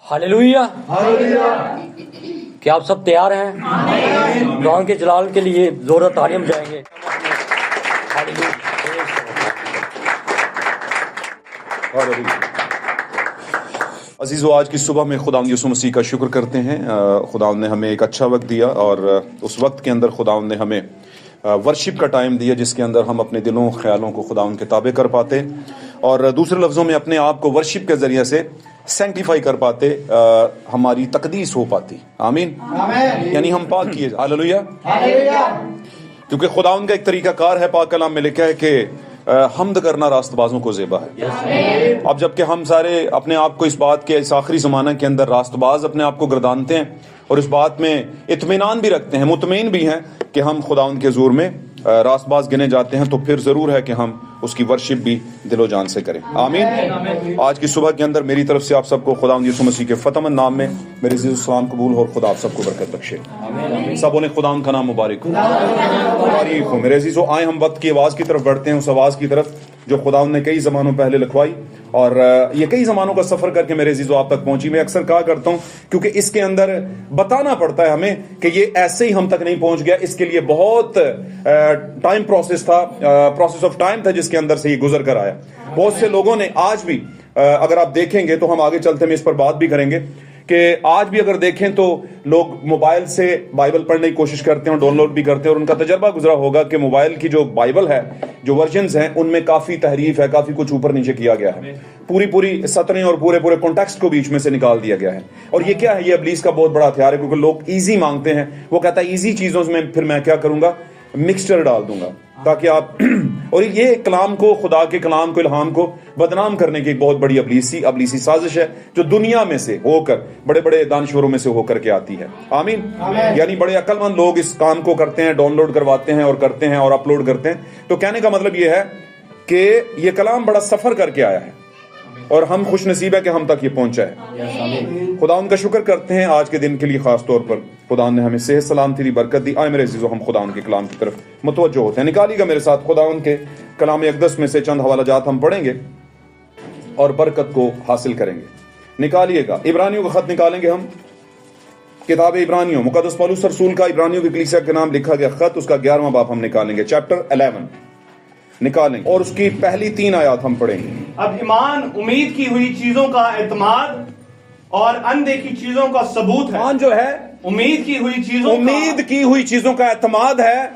Hallelujah. क्या आप सब तैयार हैं? खुदा के जलाल के लिए जोरदार तालियां बजाएंगे। अजीज़ो, आज की सुबह में खुदा यीशु मसीह का शुक्र करते हैं। खुदा ने हमें एक अच्छा वक्त दिया और उस वक्त के अंदर खुदा ने हमें वर्शिप का टाइम दिया जिसके अंदर हम अपने दिलों ख्यालों को खुदा के ताबे कर पाते और दूसरे लफ्ज़ों में अपने आप को वर्शिप के ज़रिए से सेंटिफाई कर पाते, हमारी तकदीस हो पाती। आमीन। यानी हम पाक किए। हालेलुया। क्योंकि खुदा का एक तरीका कार है, पाक कलाम में लिखा है कि हम्द करना रास्तबाजों को ज़ेबा है। अब जबकि हम सारे अपने आप को इस बात के इस आखिरी ज़माना के अंदर रास्तबाज अपने आप को गर्दानते हैं और इस बात में इत्मीनान भी रखते हैं, मुतमईन भी हैं कि हम खुदा के ज़ोर में रास्तबाज गिने जाते हैं, तो फिर ज़रूर है कि हम उसकी वर्शिप भी दिलो जान से करें। आमीन। आज की सुबह के अंदर मेरी तरफ से आप सबको खुदा यीशु मसीह के फ़तमन नाम में मेरे सलाम कबूल हो और खुदा आप सबको बरकत बख्शे। सब बोले खुदा का नाम मुबारक हो, मुबारक हो। मेरे अजीज़ों, आए हम वक्त की आवाज़ की तरफ बढ़ते हैं, उस आवाज़ की तरफ जो खुदा ने कई ज़मानों पहले लिखवाई और ये कई ज़मानों का सफ़र करके मेरे अजीज़ों आप तक पहुंची। मैं अक्सर कहा करता हूँ क्योंकि इसके अंदर बताना पड़ता है हमें कि ये ऐसे ही हम तक नहीं पहुंच गया, इसके लिए बहुत टाइम प्रोसेस था, प्रोसेस ऑफ टाइम था जिसके अंदर से ये गुजर कर आया। बहुत से लोगों ने आज भी अगर आप देखेंगे तो हम आगे चलते में इस पर बात भी करेंगे कि आज भी अगर देखें तो लोग मोबाइल से बाइबल पढ़ने की कोशिश करते हैं और डाउनलोड भी करते हैं और उनका तजर्बा गुजरा होगा कि मोबाइल की जो बाइबल है, जो वर्जन्स हैं, उनमें काफ़ी तहरीफ है, काफ़ी कुछ ऊपर नीचे किया गया है, पूरी सतरें और पूरे कॉन्टेक्स्ट को बीच में से निकाल दिया गया है। और ये क्या है? ये इब्लीस का बहुत बड़ा हथियार है, क्योंकि लोग ईजी मांगते हैं। वो कहता है ईजी चीज़ों में फिर मैं क्या करूँगा, मिक्सचर डाल दूंगा ताकि आप और ये कलाम को, खुदा के कलाम को, इल्हाम को बदनाम करने की एक बहुत बड़ी अबलीसी साजिश है जो दुनिया में से होकर, बड़े बड़े दानश्वरों में से होकर के आती है। आमीन। यानी बड़े अक्लमंद लोग इस काम को करते हैं, डाउनलोड करवाते हैं और करते हैं और अपलोड करते हैं। तो कहने का मतलब ये है कि ये कलाम बड़ा सफर करके आया है और हम खुश नसीब है कि हम तक ये पहुंचा है। खुदा उनका शुक्र करते हैं आज के दिन के लिए, खास तौर पर खुदा ने हमें सेहत सलामती दी, बरकत दी। आए मेरे अजीजों, हम खुदा उनके कलाम की तरफ मुतवज्जो होते हैं। निकालिएगा मेरे साथ खुदा उनके कलाम अक़दस में से चंद हवाला जात हम पढ़ेंगे और बरकत को हासिल करेंगे। निकालिएगा, इब्रानियों का खत निकालेंगे हम। किताब इब्रानियों, मुक़द्दस पौलुस रसूल का इब्रानियों की कलीसिया के नाम लिखा गया खत, उसका 11वां बाब हम निकालेंगे, चैप्टर 11 निकालेंगे और उसकी पहली 3 आयत हम पढ़ेंगे। अब ईमान उम्मीद की हुई चीजों का एतमाद और अनदेखी चीजों का सबूत है। ईमान जो है उम्मीद की हुई चीजों का एतमाद है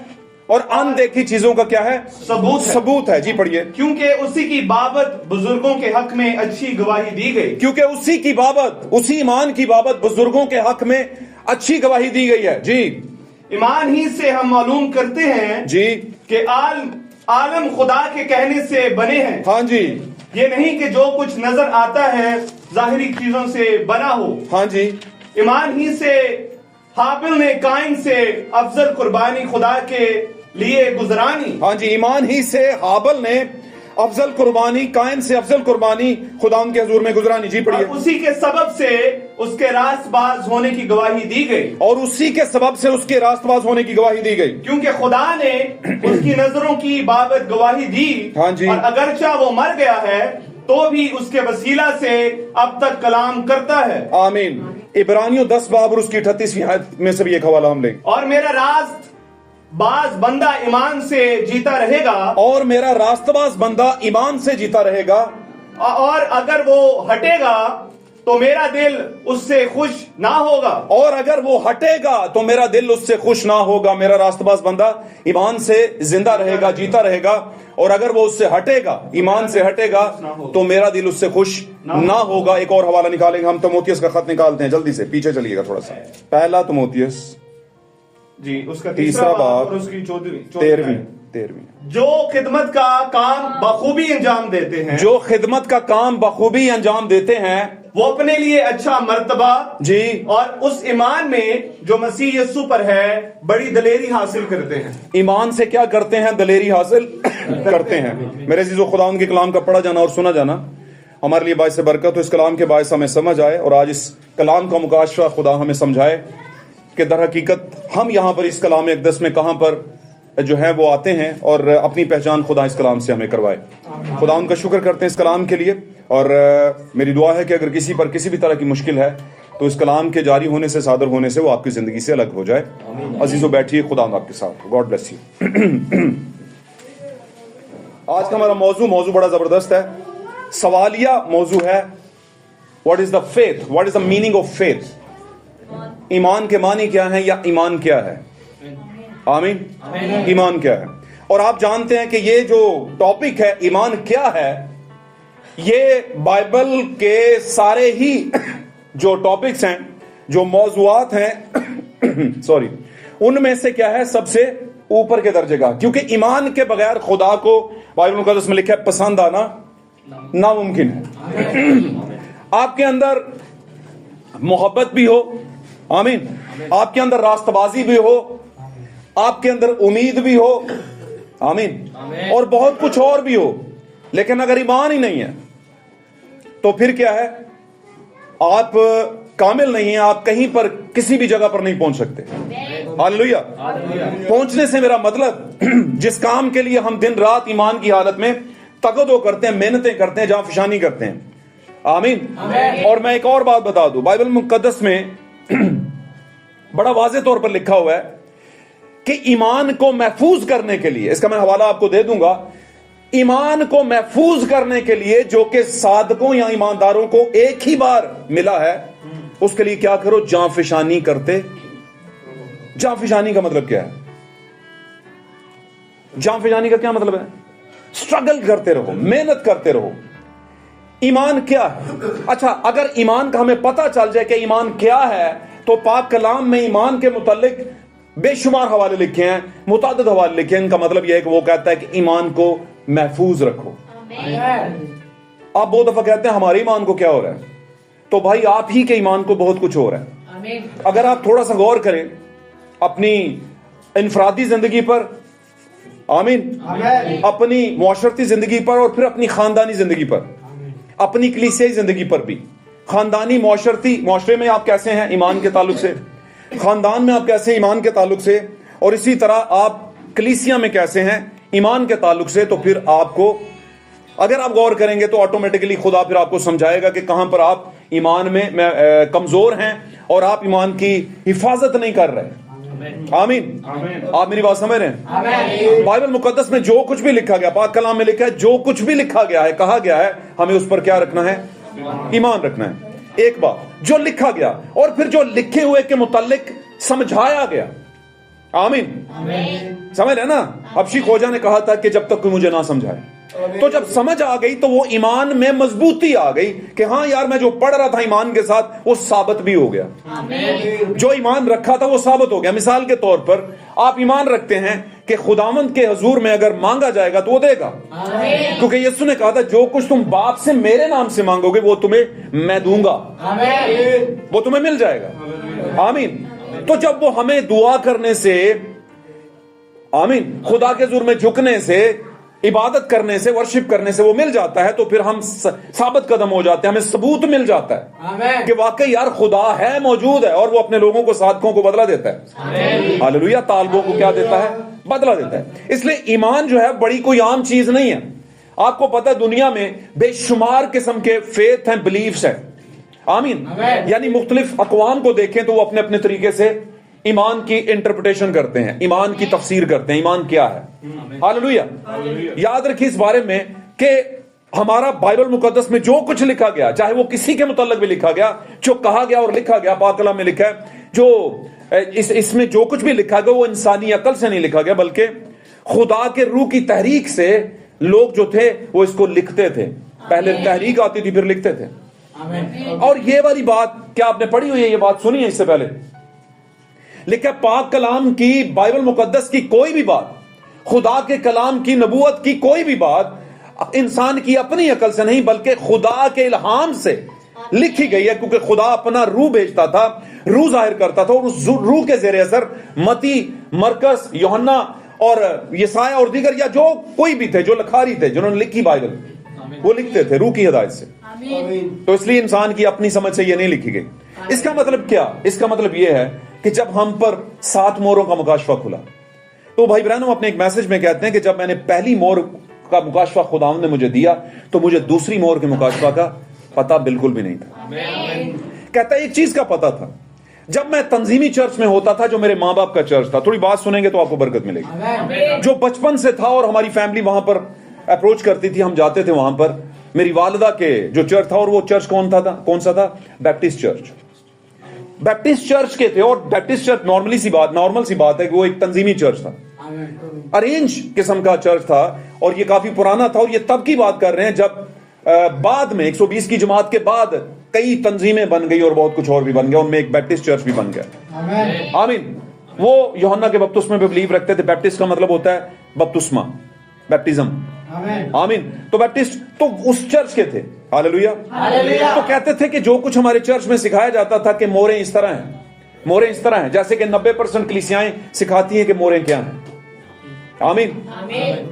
और अनदेखी चीजों का क्या है? सबूत है। जी पढ़िए। क्योंकि उसी की बाबत बुजुर्गों के हक में अच्छी गवाही दी गई। क्योंकि उसी की बाबत, उसी ईमान की बाबत बुजुर्गों के हक में अच्छी गवाही दी गई है। जी। ईमान ही से हम मालूम करते हैं जी कि आलम खुदा के कहने से बने हैं। हाँ जी। ये नहीं कि जो कुछ नजर आता है जाहिरी चीजों से बना हो। हाँ जी। ईमान ही से हाबिल ने काइन से अफजल कुर्बानी खुदा के लिए गुजरानी। हाँ जी। ईमान ही से हाबिल ने अफजल कुर्बानी, काइन से अफजल कुर्बानी खुदा के हुजूर में गुजरानी। जी पढ़िए। उसी के सबब से उसके रास्तबाज होने की गवाही दी गई। और उसी के सबब से उसके रास्तबाज होने की गवाही दी गई। क्योंकि खुदा ने उसकी नजरों की बाबत गवाही दी। हाँ जी। और अगरचा वो मर गया है तो भी उसके वसीला से अब तक कलाम करता है। आमीन। इब्रानियों 10 बाब और उसकी 38वीं आयत में से भी एक हवाला हम लेंगे। और मेरा रास्तबाज बंदा ईमान से जीता रहेगा। और मेरा रास्तबाज बंदा ईमान से जीता रहेगा। और अगर वो हटेगा तो मेरा दिल उससे खुश ना होगा। और अगर वो हटेगा तो मेरा दिल उससे खुश ना होगा। मेरा रास्तबाज बंदा ईमान से जिंदा रहेगा, जीता रहेगा। और अगर वो उससे हटेगा, ईमान से हटेगा, तो मेरा दिल उससे खुश ना होगा। एक और हवाला निकालेंगे हम। तिमोथियस का खत निकालते हैं, जल्दी से पीछे चलिएगा थोड़ा सा। पहला तिमोथियस जी, उसका तीसरा बाब और उसकी 13वीं। जो खिदमत का काम बखूबी अंजाम देते हैं। जो खिदमत का काम बखूबी अंजाम देते हैं, वो अपने लिए अच्छा मर्तबा जी और उस ईमान में जो मसीह यीशु पर है बड़ी दलेरी हासिल करते हैं। ईमान से क्या करते हैं? दलेरी हासिल करते हैं। मेरे अजीजों, खुदा उनके कलाम का पढ़ा जाना और सुना जाना हमारे लिए बाइस बरकत हो। इस कलाम के बायस हमें समझ आए और आज इस कलाम का मुकाशफा खुदा हमें समझाए कि दर हकीकत हम यहाँ पर इस कलाम अक़दस में कहाँ पर जो है वो आते हैं और अपनी पहचान खुदा इस कलाम से हमें करवाए। खुदा उनका शुक्र करते हैं इस कलाम के लिए اور میری دعا ہے کہ اگر کسی پر کسی بھی طرح کی مشکل ہے تو اس کلام کے جاری ہونے سے، صادر ہونے سے، وہ آپ کی زندگی سے الگ ہو جائے. عزیزو بیٹھیے، خدا آپ کے ساتھ. God bless you. آج کا ہمارا موضوع بڑا زبردست ہے. سوالیہ موضوع ہے، what is the faith, what is the meaning of faith. ایمان کے معنی کیا ہے، یا ایمان کیا ہے. آمین. ایمان کیا ہے. اور آپ جانتے ہیں کہ یہ جو ٹاپک ہے ایمان کیا ہے، یہ بائبل کے سارے ہی جو ٹاپکس ہیں، جو موضوعات ہیں سوری، ان میں سے کیا ہے، سب سے اوپر کے درجے کا. کیونکہ ایمان کے بغیر خدا کو بائبل مقدس میں لکھا ہے پسند آنا ناممکن ہے. آپ کے اندر محبت بھی ہو، آمین، آپ کے اندر راست بازی بھی ہو، آپ کے اندر امید بھی ہو، آمین، اور بہت کچھ اور بھی ہو، لیکن اگر ایمان ہی نہیں ہے تو پھر کیا ہے، آپ کامل نہیں ہیں. آپ کہیں پر کسی بھی جگہ پر نہیں پہنچ سکتے. ہاللویا. پہنچنے سے میرا مطلب جس کام کے لیے ہم دن رات ایمان کی حالت میں تگدو کرتے ہیں، محنتیں کرتے ہیں، جہاں فشانی کرتے ہیں. آمین. اور میں ایک اور بات بتا دوں، بائبل مقدس میں بڑا واضح طور پر لکھا ہوا ہے کہ ایمان کو محفوظ کرنے کے لیے، اس کا میں حوالہ آپ کو دے دوں گا، ایمان کو محفوظ کرنے کے لیے جو کہ صادقوں یا ایمانداروں کو ایک ہی بار ملا ہے، اس کے لیے کیا کرو، جاں فشانی کرتے. جاں فشانی کا مطلب کیا ہے؟ جاں فشانی کا کیا مطلب ہے؟ سٹرگل کرتے رہو، محنت کرتے رہو. ایمان کیا ہے؟ اچھا، اگر ایمان کا ہمیں پتہ چل جائے کہ ایمان کیا ہے، تو پاک کلام میں ایمان کے متعلق بے شمار حوالے لکھے ہیں، متعدد حوالے لکھے ہیں. ان کا مطلب یہ ہے کہ وہ کہتا ہے کہ ایمان کو محفوظ رکھو. آپ بہت دفعہ کہتے ہیں ہمارے ایمان کو کیا ہو رہا ہے، تو بھائی آپ ہی کے ایمان کو بہت کچھ ہو رہا ہے. اگر آپ تھوڑا سا غور کریں اپنی انفرادی زندگی پر، آمین، اپنی معاشرتی زندگی پر، اور پھر اپنی خاندانی زندگی پر، اپنی کلیسیائی زندگی پر بھی. خاندانی معاشرے میں آپ کیسے ہیں ایمان کے تعلق سے، خاندان میں آپ کیسے ہیں ایمان کے تعلق سے، اور اسی طرح آپ کلیسیا میں کیسے ہیں ایمان کے تعلق سے. تو پھر آپ کو اگر آپ غور کریں گے تو آٹومیٹکلی خدا پھر آپ کو سمجھائے گا کہ کہاں پر آپ ایمان میں کمزور ہیں اور آپ ایمان کی حفاظت نہیں کر رہے. آمین. آپ میری بات سمجھ رہے ہیں؟ بائبل مقدس میں جو کچھ بھی لکھا گیا، پاک کلام میں لکھا ہے، جو کچھ بھی لکھا گیا ہے، کہا گیا ہے، ہمیں اس پر کیا رکھنا ہے، ایمان رکھنا ہے. ایک بات جو لکھا گیا، اور پھر جو لکھے ہوئے کے متعلق سمجھایا گیا. آمین. سمجھ رہے نا؟ حبشی خواجہ نے کہا تھا کہ جب تک کوئی مجھے نہ سمجھائے. تو جب سمجھ آ گئی تو وہ ایمان میں مضبوطی آ گئی کہ ہاں یار میں جو پڑھ رہا تھا ایمان کے ساتھ وہ ثابت بھی ہو گیا. جو ایمان رکھا تھا وہ ثابت ہو گیا. مثال کے طور پر آپ ایمان رکھتے ہیں کہ خداوند کے حضور میں اگر مانگا جائے گا تو وہ دے گا، کیونکہ یسوع نے کہا تھا جو کچھ تم باپ سے میرے نام سے مانگو گے وہ تمہیں میں دوں گا، وہ تمہیں مل جائے گا. آمین. تو جب وہ ہمیں دعا کرنے سے، آمین، خدا کے حضور میں جھکنے سے، عبادت کرنے سے، ورشپ کرنے سے وہ مل جاتا ہے، تو پھر ہم ثابت قدم ہو جاتے ہیں، ہمیں ثبوت مل جاتا ہے کہ واقعی یار خدا ہے، موجود ہے، اور وہ اپنے لوگوں کو، صادقوں کو بدلہ دیتا ہے. ہاللویا. طالبوں کو کیا دیتا ہے؟ بدلہ دیتا ہے. اس لیے ایمان جو ہے بڑی کوئی عام چیز نہیں ہے. آپ کو پتہ ہے دنیا میں بے شمار قسم کے فیتھ ہیں، بلیفز ہیں. آمین. یعنی مختلف اقوام کو دیکھیں تو وہ اپنے اپنے طریقے سے ایمان کی انٹرپریٹیشن کرتے ہیں، ایمان کی تفسیر کرتے ہیں، ایمان کیا ہے. ہاللویا. یاد رکھیے اس بارے میں کہ ہمارا بائبل مقدس میں جو کچھ لکھا گیا، چاہے وہ کسی کے متعلق بھی لکھا گیا، جو کہا گیا اور لکھا گیا، پاک کلام میں لکھا ہے، جو اس میں جو کچھ بھی لکھا گیا وہ انسانی عقل سے نہیں لکھا گیا، بلکہ خدا کے روح کی تحریک سے لوگ جو تھے وہ اس کو لکھتے تھے. پہلے تحریک آتی تھی، پھر لکھتے تھے. اور یہ والی بات کیا آپ نے پڑھی ہوئی ہے؟ یہ بات سنی ہے اس سے پہلے؟ لکھا پاک کلام کی، بائبل مقدس کی کوئی بھی بات، خدا کے کلام کی، نبوت کی کوئی بھی بات انسان کی اپنی عقل سے نہیں بلکہ خدا کے الہام سے لکھی گئی ہے، کیونکہ خدا اپنا روح بھیجتا تھا، روح ظاہر کرتا تھا، اور اس روح کے زیر اثر متی، مرکز، یوحنا اور یسایہ اور دیگر یا جو کوئی بھی تھے جو لکھاری تھے جنہوں نے لکھی بائبل، وہ لکھتے تھے روح کی ہدایت سے. تو اس لیے انسان کی اپنی سمجھ سے یہ نہیں لکھی گئی. اس کا مطلب کیا؟ اس کا مطلب یہ ہے کہ جب ہم پر 7 مہروں کا مکاشفہ کھلا، تو بھائی برہنوں اپنے ایک میسج میں کہتے ہیں کہ جب میں نے پہلی مہر का मुकाशफा खुदावंद ने मुझे दिया तो मुझे दूसरी मोहर के मुकाशफा का पता बिल्कुल भी नहीं था। कहता है एक चीज का पता था, जब मैं तंजीमी चर्च में होता था जो मेरे माँ बाप का चर्च था, थोड़ी बात सुनेंगे तो आपको बरकत मिलेगी, जो बचपन से था और हमारी फैमिली वहां पर अप्रोच करती थी, हम जाते थे वहां पर, मेरी वालिदा के जो चर्च था, और वो चर्च कौन सा था? Baptist church. बैप्टिस्ट चर्च के थे, और बैप्टिस्ट चर्च नॉर्मल सी बात है कि वो एक तंजीमी चर्च था, अरेंज किस्म का चर्च था, और ये काफी पुराना था। और ये तब की बात कर रहे हैं जब बाद में 120 की जमात के बाद कई तंजीमें बन गई और बहुत कुछ और भी बन गया, उनमें एक बैप्टिस्ट चर्च भी बन गया। आमीन। वो यूहन्ना के बपतिस्मे पे बिलीव रखते थे। बैप्टिस्ट का मतलब होता है बपतिस्मा, बैप्टिज्म। आमीन। तो बैप्टिस्ट तो उस चर्च के थे। हालेलुया। तो कहते थे कि जो कुछ हमारे चर्च में सिखाया जाता था कि मोहरें इस तरह हैं, मोहरें इस तरह हैं, जैसे कि 90% कलीसियाएं सिखाती हैं कि मोहरें क्या हैं। आमीन।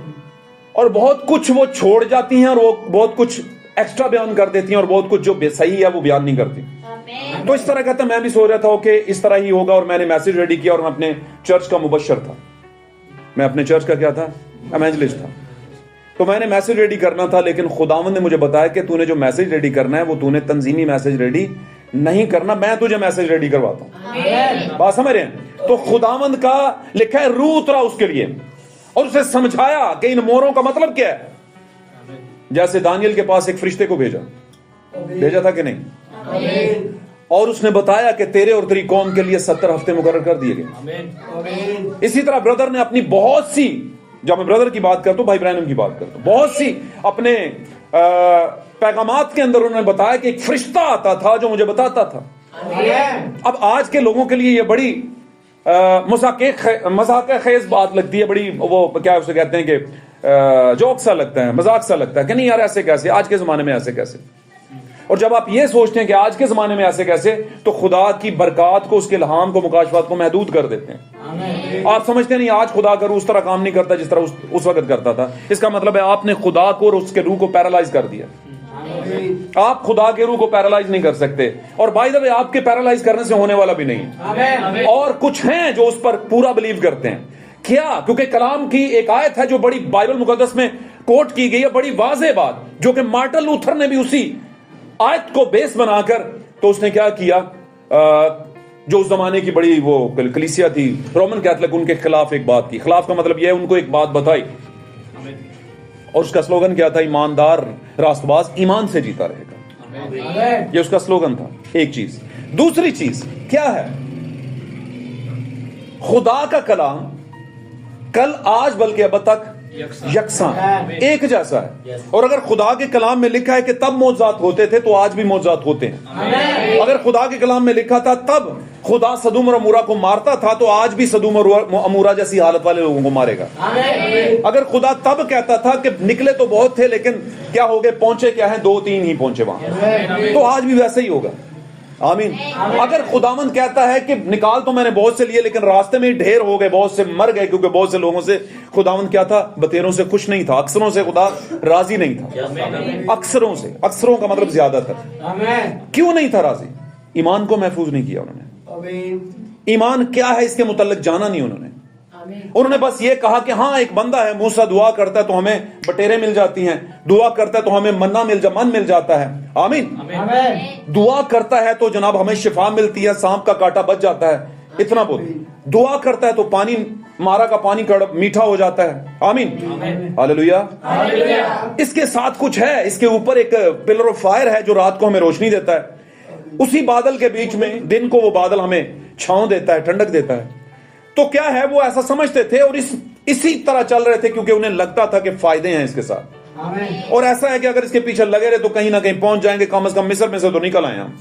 और बहुत कुछ वो छोड़ जाती हैं, और वो बहुत कुछ एक्स्ट्रा बयान कर देती हैं, और बहुत कुछ जो सही है वो बयान नहीं करती। तो इस तरह कहता, मैं भी सोच रहा था कि इस तरह ही होगा, और मैंने मैसेज रेडी किया, और मैं अपने चर्च का मुबशर था, मैं अपने चर्च का क्या था? एवेंजलिस्ट था। तो मैंने मैसेज रेडी करना था, लेकिन खुदावंद ने मुझे बताया कि तूने जो मैसेज रेडी करना है वो तूने तंजीमी मैसेज रेडी नहीं करना, मैं तुझे मैसेज रेडी करवाता हूं। बात समझ रहे हैं? तो खुदावंद का लिखा है रूह उतरा उसके लिए, और उसे समझाया कि इन मोहरों का मतलब क्या है। जैसे दानियल के पास एक फरिश्ते को भेजा था कि नहीं, और उसने बताया कि तेरे और तेरी कौम के लिए 70 हफ्ते मुकर्रर कर दिए गए। इसी तरह ब्रदर ने अपनी बहुत सी, जब मैं ब्रदर की बात करता हूं, भाई ब्रैनम की बात करता हूं, बहुत सी अपने पैगामात के अंदर उन्होंने बताया कि एक फरिश्ता आता था जो मुझे बताता था। अब आज के लोगों के लिए ये बड़ी मजाक खेज बात लगती है, बड़ी वो क्या उसे कहते हैं कि जोक सा लगता है, मजाक सा लगता है कि नहीं यार ऐसे कैसे, आज के जमाने में ऐसे कैसे। और जब आप ये सोचते हैं कि आज के जमाने में ऐसे कैसे, तो खुदा की बरकत को, उसके इल्हाम को, मुकाशफात को महदूद कर देते हैं। आप समझते नहीं आज खुदा कर उस तरह काम नहीं करता जिस तरह उस वक्त करता था। इसका मतलब है आपने खुदा को और उसके रूह को पैरालाइज कर दिया। आप खुदा के रूह को पैरालाइज नहीं कर सकते, और बाय द वे आपके पैरालाइज करने से होने वाला भी नहीं है। और कुछ हैं जो उस पर पूरा बिलीव करते हैं। क्या? क्योंकि कलाम की एक आयत है जो बड़ी बाइबल मुकद्दस में कोट की गई है, बड़ी वाज़ेह बात, जो कि मार्टिन लूथर ने भी उसी आयत को बेस बनाकर, तो उसने क्या किया, जो उस जमाने की बड़ी वो कलीसिया थी रोमन कैथोलिक, उनके खिलाफ एक बात की। खिलाफ का मतलब यह है उनको एक बात बताई, और उसका स्लोगन क्या था? ईमानदार रास्तबाज ईमान से जीता रहेगा। ये उसका स्लोगन था। एक चीज। दूसरी चीज क्या है? खुदा का कलाम कल आज बल्कि अब तक यकसां एक जैसा है। और अगर खुदा के कलाम में लिखा है कि तब मौजज़ात होते थे, तो आज भी मौजज़ात होते हैं। अगर खुदा के कलाम में लिखा था तब खुदा सदूम और अमूरा को मारता था, तो आज भी सदूम और अमूरा जैसी हालत वाले लोगों को मारेगा। अगर खुदा तब कहता था कि निकले तो बहुत थे, लेकिन क्या हो गए, पहुंचे क्या है, 2-3 ही पहुंचे वहां, तो आज भी वैसे ही होगा। आमीन। अगर खुदावंद कहता है कि निकाल तो मैंने बहुत से लिए, लेकिन रास्ते में ही ढेर हो गए, बहुत से मर गए, क्योंकि बहुत से लोगों से खुदावंद क्या था? बतेरों से खुश नहीं था, अक्सरों से खुदा राजी नहीं था। अक्सरों से, अक्सरों का मतलब ज्यादातर। क्यों नहीं था राजी? ईमान को महफूज नहीं किया उन्होंने। ईमान क्या है इसके मुतल्लिक जाना नहीं उन्होंने बस ये कहा कि हाँ एक बंदा है, मूसा दुआ करता है तो हमें बटेरे मिल जाती हैं, दुआ करता है तो हमें मन मिल जाता है। आमीन। दुआ करता है तो जनाब हमें शिफा मिलती है, सांप का कांटा बच जाता है, इतना बोल। दुआ करता है तो पानी, मारा का पानी कड़क मीठा हो जाता है। आमीन। हालेलुया। इसके साथ कुछ है, इसके ऊपर एक पिलर ऑफ फायर है जो रात को हमें रोशनी देता है। उसी बादल के बीच में दिन को वो बादल हमें छांव देता है, ठंडक देता है। तो क्या है, वो ऐसा समझते थे और इसी तरह चल रहे थे, क्योंकि उन्हें लगता था कि फायदे हैं इसके साथ। और ऐसा है कि अगर इसके पीछे लगे रहे तो कहीं ना कहीं पहुंच जाएंगे, कम से कम मिस्र में से तो निकल आए हम।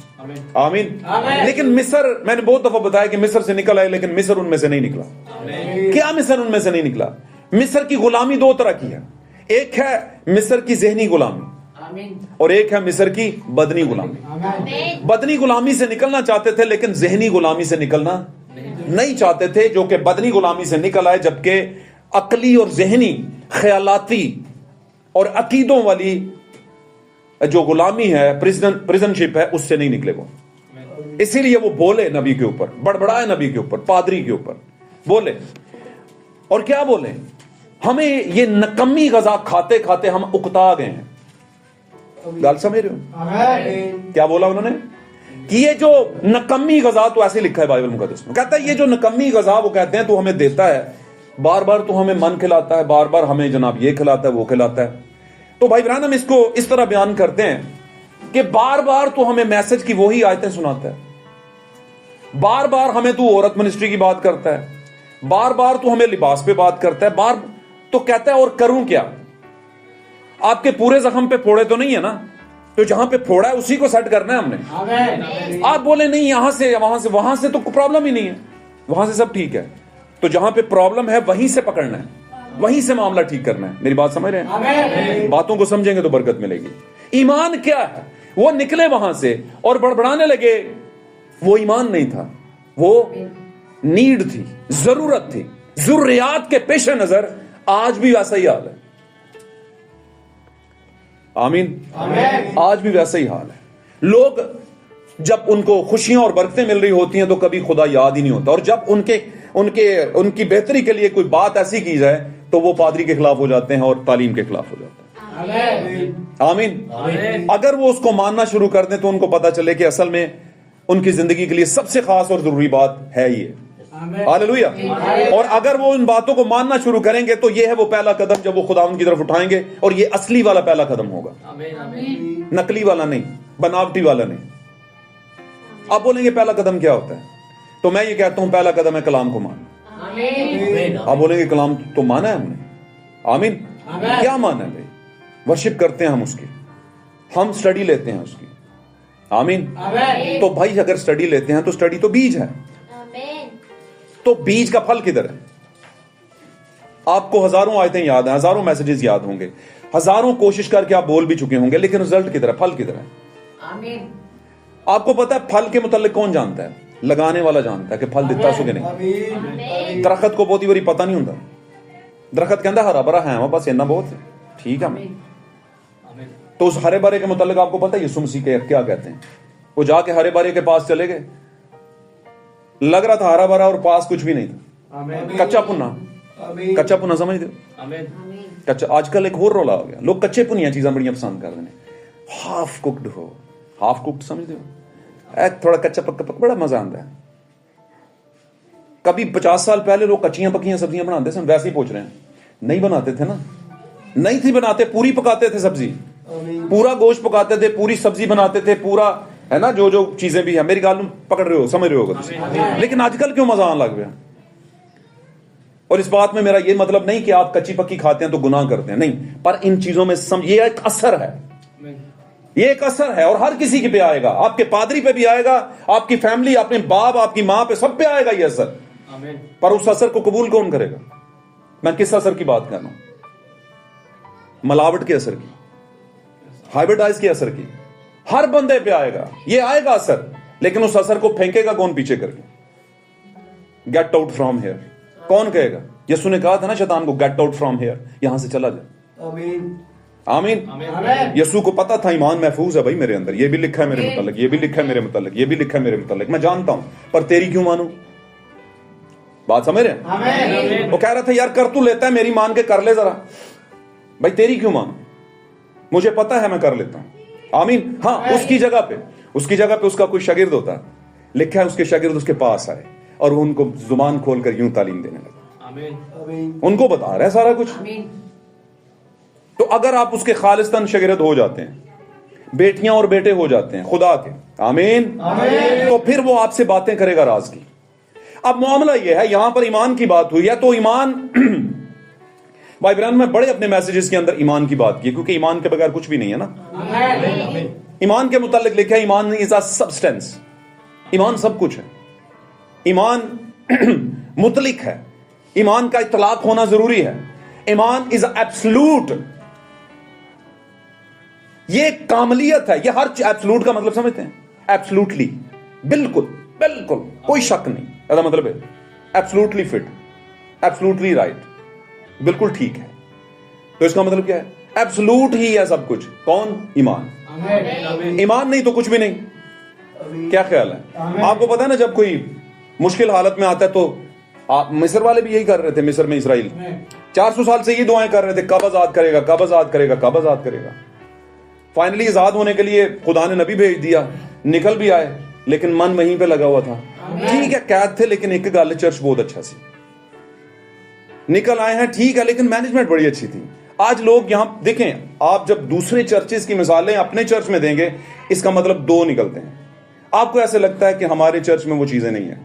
आमीन। लेकिन मिस्र, मैंने बहुत दफा बताया कि मिस्र से निकल आए, लेकिन मिस्र उनमें से नहीं निकला। क्या मिस्र उनमें से नहीं निकला? मिस्र की गुलामी दो तरह की है। एक है मिस्र की ज़हनी गुलामी, और एक है मिस्र की बदनी गुलामी। बदनी गुलामी से निकलना चाहते थे, लेकिन ज़हनी गुलामी से निकलना नहीं चाहते थे, जो कि बदनी गुलामी से निकल आए। जबकि अकली और ज़हनी, ख्यालाती और अकीदों वाली जो गुलामी है, प्रिजनशिप है, उससे नहीं निकले वो। इसीलिए वो बोले नबी के ऊपर, बड़बड़ाए नबी के ऊपर, पादरी के ऊपर बोले। और क्या बोले? ہمیں یہ نکمی غذا کھاتے کھاتے ہم اکتا گئے ہیں. گال سمجھ رہے ہو کیا بولا انہوں نے کہ یہ جو نکمی غذا, تو ایسے لکھا ہے بائبل مقدس میں, کہتا ہے یہ جو نکمی غذا وہ کہتے ہیں تو ہمیں دیتا ہے بار بار, تو ہمیں من کھلاتا ہے بار بار, ہمیں جناب یہ کھلاتا ہے وہ کھلاتا ہے. تو بھائی برہان ہم اس کو اس طرح بیان کرتے ہیں کہ بار بار تو ہمیں میسج کی وہی آیتیں سناتا ہے, بار بار ہمیں تو عورت منسٹری کی بات کرتا ہے, بار بار تو ہمیں لباس پہ بات کرتا ہے, بار تو کہتا ہے اور کروں کیا. آپ کے پورے زخم پہ پھوڑے تو نہیں ہے نا, تو جہاں پہ پھوڑا ہے اسی کو سیٹ کرنا ہے ہم نے. آپ بولے نہیں یہاں سے وہاں سے تو پرابلم ہی نہیں ہے, وہاں سے سب ٹھیک ہے. تو جہاں پہ پرابلم ہے وہیں سے پکڑنا ہے, وہیں سے معاملہ ٹھیک کرنا ہے. میری بات سمجھ رہے ہیں؟ باتوں کو سمجھیں گے تو برکت ملے گی. ایمان کیا ہے؟ وہ نکلے وہاں سے اور بڑبڑانے لگے. وہ ایمان نہیں تھا, وہ نیڈ تھی, ضرورت تھی. ضروریات کے پیش نظر آج بھی ویسا ہی حال ہے. آمین. آج بھی ویسا ہی حال ہے. لوگ جب ان کو خوشیاں اور برکتیں مل رہی ہوتی ہیں تو کبھی خدا یاد ہی نہیں ہوتا, اور جب ان کی بہتری کے لیے کوئی بات ایسی کی جائے تو وہ پادری کے خلاف ہو جاتے ہیں اور تعلیم کے خلاف ہو جاتے ہیں. آمین. اگر وہ اس کو ماننا شروع کر دیں تو ان کو پتا چلے کہ اصل میں ان کی زندگی کے لیے سب سے خاص اور ضروری بات ہے یہ. ہاللویا. اور اگر وہ ان باتوں کو ماننا شروع کریں گے تو یہ ہے وہ پہلا قدم جب وہ خداوند کی طرف اٹھائیں گے, اور یہ اصلی والا پہلا قدم ہوگا, نقلی والا نہیں, بناوٹی والا نہیں. آپ بولیں گے پہلا قدم کیا ہوتا ہے, تو میں یہ کہتا ہوں پہلا قدم ہے کلام کو ماننا. آپ بولیں گے کلام تو مانا ہے ہم نے. آمین. کیا مانا ہے بھائی؟ ورشپ کرتے ہیں ہم اس کی, ہم سٹڈی لیتے ہیں اس کی. آمین. تو بھائی اگر سٹڈی لیتے ہیں تو سٹڈی تو بیج ہے, تو بیج کا پھل کدھر ہے؟ آپ کو ہزاروں آیتیں یاد ہیں, ہزاروں میسیجز یاد ہوں گے, ہزاروں کوشش کر کے آپ بول بھی چکے ہوں گے, لیکن رزلٹ کدھر ہے, پھل کدھر ہے؟ آمین. آپ کو پتا ہے پھل کے متعلق کون جانتا ہے؟ لگانے والا جانتا ہے کہ پھل دیتا سو کہ نہیں. درخت کو بہت ہی بڑی پتہ نہیں ہوتا. درخت کہندا ہرا بھرا ہے بس اتنا بہت ہے, ٹھیک ہے. تو اس ہرے بھرے کے متعلق آپ کو پتا ہے یسوع مسیح کے کیا کہتے ہیں؟ وہ جا کے ہرے بھرے کے پاس چلے گئے, لگ رہا تھا ہرا بھرا اور پاس کچھ بھی نہیں تھا, کچا پنا. کچا پنا سمجھ دو, کچا. آج کل ایک اور رولا ہو گیا, لوگ کچے پنیاں چیزاں بڑی پسند کر رہے ہیں. ہاف کوکڈ ہو, ہاف کوکڈ سمجھ دو, تھوڑا کچا پکا بڑا مزہ آتا ہے. کبھی 50 سال پہلے لوگ کچیاں پکیاں سبزیاں بناتے تھے, ویسے ہی پوچھ رہے ہیں, نہیں بناتے تھے نا, نہیں تھی بناتے, پوری پکاتے تھے سبزی, پورا گوشت پکاتے تھے, پوری سبزی بناتے تھے, پورا ہے نا جو چیزیں بھی ہیں. میری گال پکڑ رہے ہو, سمجھ رہے ہو. لیکن آج کل کیوں مزہ آنے لگ گیا؟ اور اس بات میں میرا یہ مطلب نہیں کہ آپ کچی پکی کھاتے ہیں تو گناہ کرتے ہیں, نہیں, پر ان چیزوں میں یہ ایک اثر ہے, یہ ایک اثر ہے, اور ہر کسی کے پہ آئے گا. آپ کے پادری پہ بھی آئے گا, آپ کی فیملی, اپنے باپ, آپ کی ماں پہ, سب پہ آئے گا یہ اثر. پر اس اثر کو قبول کون کرے گا؟ میں کس اثر کی بات کر رہا ہوں؟ ملاوٹ کے اثر کی, ہائبرڈائز کے اثر کی. ہر بندے پہ آئے گا, یہ آئے گا اثر, لیکن اس اثر کو پھینکے گا کون پیچھے کر کے؟ Get out from here. کون کہے گا؟ یسوع نے کہا تھا نا شیطان کو, گیٹ آؤٹ فرام ہیئر, یہاں سے چلا جائے. آمین. یسوع کو پتا تھا ایمان محفوظ ہے بھائی میرے اندر, یہ بھی لکھا ہے میرے متعلق, یہ بھی لکھا ہے میرے متعلق, یہ بھی لکھا ہے میرے متعلق, میں جانتا ہوں, پر تیری کیوں مانوں؟ بات سمجھ رہے ہیں؟ وہ کہہ رہا تھا یار کر تو لیتا ہے, میری مان کے کر لے ذرا. بھائی تیری کیوں مانوں؟ مجھے پتا ہے میں کر لیتا ہوں. آمین. ہاں, اس کی جگہ پہ اس کا کوئی شاگرد ہوتا ہے, لکھا ہے اس کے شاگرد اس کے پاس آئے اور وہ ان کو زبان کھول کر یوں تعلیم دینے لگا. ان کو بتا رہا ہے سارا کچھ. تو اگر آپ اس کے خالصتاً شاگرد ہو جاتے ہیں, بیٹیاں اور بیٹے ہو جاتے ہیں خدا کے, آمین, تو پھر وہ آپ سے باتیں کرے گا راز کی. اب معاملہ یہ ہے, یہاں پر ایمان کی بات ہوئی ہے, تو ایمان بھائی بران میں بڑے اپنے میسیجز کے اندر ایمان کی بات کی, کیونکہ ایمان کے بغیر کچھ بھی نہیں ہے نا. ایمان کے متعلق لکھا ہے ایمان از اے سبسٹینس, ایمان سب کچھ ہے. ایمان مطلق ہے, ایمان کا اطلاق ہونا ضروری ہے. ایمان از ایبسلوٹ, یہ کاملیت ہے. یہ ہر ایبسلوٹ کا مطلب سمجھتے ہیں؟ ایبسلوٹلی, بالکل بالکل کوئی شک نہیں, ایسا مطلب ہے ایبسلوٹلی فٹ, ایبسلوٹلی رائٹ, بالکل ٹھیک ہے. تو اس کا مطلب کیا ہے؟ ایبسلوٹ ہی ہے سب کچھ. کون؟ ایمان. ایمان نہیں تو کچھ بھی نہیں. کیا خیال ہے؟ آپ کو پتا ہے نا جب کوئی مشکل حالت میں آتا ہے تو مصر والے بھی یہی کر رہے تھے, مصر میں اسرائیل 400 साल से ये दुआएं कर रहे थे, कब आजाद करेगा, कब आजाद करेगा, कब आजाद करेगा। फाइनली आजाद होने के लिए खुदा ने नबी भेज दिया, निकल भी आए, लेकिन मन वहीं पे लगा हुआ था। ठीक है कैद थे, लेकिन एक गल चर्च बहुत अच्छा सी, निकल आए हैं ठीक है, लेकिन मैनेजमेंट बड़ी अच्छी थी। आज लोग यहां देखें, आप जब दूसरे चर्चेस की मिसालें अपने चर्च में देंगे, इसका मतलब दो निकलते हैं। आपको ऐसे लगता है कि हमारे चर्च में वो चीजें नहीं है,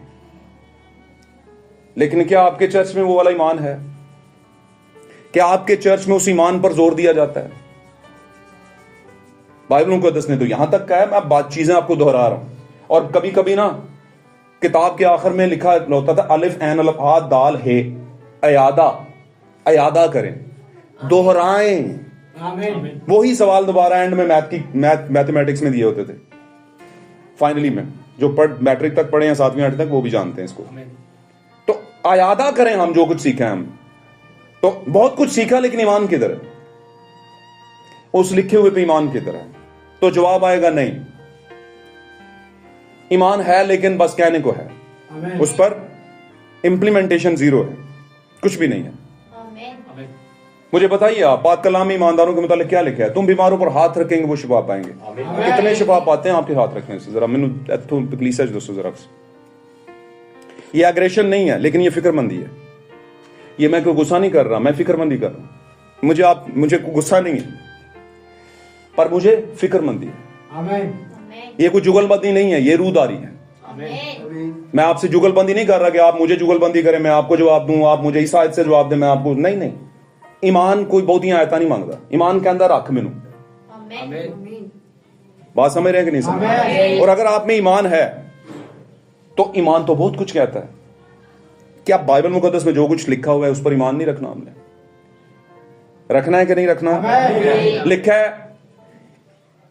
लेकिन क्या आपके चर्च में वो वाला ईमान है? क्या आपके चर्च में उस ईमान पर जोर दिया जाता है? बाइबल मुकद्दस ने तो यहां तक कहा है, मैं बात चीजें आपको दोहरा रहा हूं। और कभी कभी ना किताब के आखिर में लिखा होता था अलिफ ऐन अलफ हा दाल हे, अयादा, अयादा करें, दोहराएं। वही सवाल दोबारा एंड में मैथमेटिक्स में दिए होते थे। फाइनली में जो मैट्रिक तक पढ़े हैं 7वीं 8वीं तक, वो भी जानते हैं इसको। तो अयादा करें हम जो कुछ सीखा है, हम तो बहुत कुछ सीखा, लेकिन ईमान किधर है? उस लिखे हुए पे ईमान किधर है? तो जवाब आएगा नहीं, ईमान है लेकिन बस कहने को है, उस पर इंप्लीमेंटेशन जीरो है, कुछ भी नहीं है। मुझे बताइए आप, पाक कलाम में ईमानदारों के मुतालिक क्या लिखा है? तुम बीमारों पर हाथ रखेंगे वो शिफा पाएंगे। कितने शिफा पाते हैं आपके हाथ रखने से? जरा मैंने कलीसिया दोस्तों जरा, ये एग्रेशन नहीं है, लेकिन ये फिक्रमंदी है। ये मैं कोई गुस्सा नहीं कर रहा, मैं फिक्रमंदी कर रहा हूं। मुझे गुस्सा नहीं है, पर मुझे फिक्रमंदी है। ये कोई जुगलबंदी नहीं है, ये रूहदारी है। मैं आपसे जुगलबंदी नहीं कर रहा कि आप मुझे जुगलबंदी करें, मैं आपको जवाब दूं, आप मुझे इस आयत से जवाब दें, मैं आपको नहीं। ईमान कोई बहुत ही आयता नहीं मांगता, ईमान के अंदर रख मैनू। बात समझ रहे हैं कि नहीं समझ? और अगर आप में ईमान है तो ईमान तो बहुत कुछ कहता है। क्या बाइबल मुकद्दस में जो कुछ लिखा हुआ है उस पर ईमान नहीं रखना? हमने रखना है कि नहीं रखना? लिखा है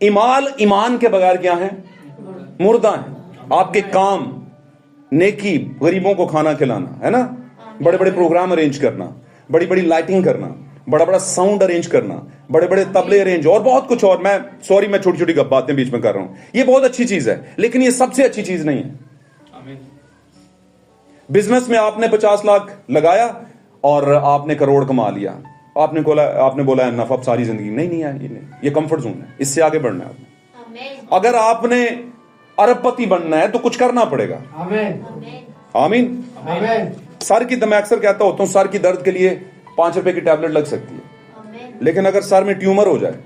ईमान के बगैर क्या है? मुर्दा है। आपके काम, नेकी, गरीबों को खाना खिलाना, है ना, बड़े बड़े प्रोग्राम अरेंज करना, बड़ी बड़ी लाइटिंग करना, बड़ा बड़ा साउंड अरेंज करना, बड़े बड़े तबले अरेंज, और बहुत कुछ और। मैं छोटी छोटी बातें बीच में कर रहा हूं, ये बहुत अच्छी चीज है, लेकिन ये सबसे अच्छी चीज नहीं है। बिजनेस में आपने 50 लाख लगाया और आपने करोड़ कमा लिया, आपने बोला है नफा सारी जिंदगी, नहीं है, ये कंफर्ट जोन है, इससे आगे बढ़ना है आपने। अगर आपने अरबपति बनना है तो कुछ करना पड़ेगा। आमीन। सर की, मैं अक्सर कहता होता हूं, सर की दर्द के लिए 5 रुपए की टैबलेट लग सकती है, लेकिन अगर सर में ट्यूमर हो जाए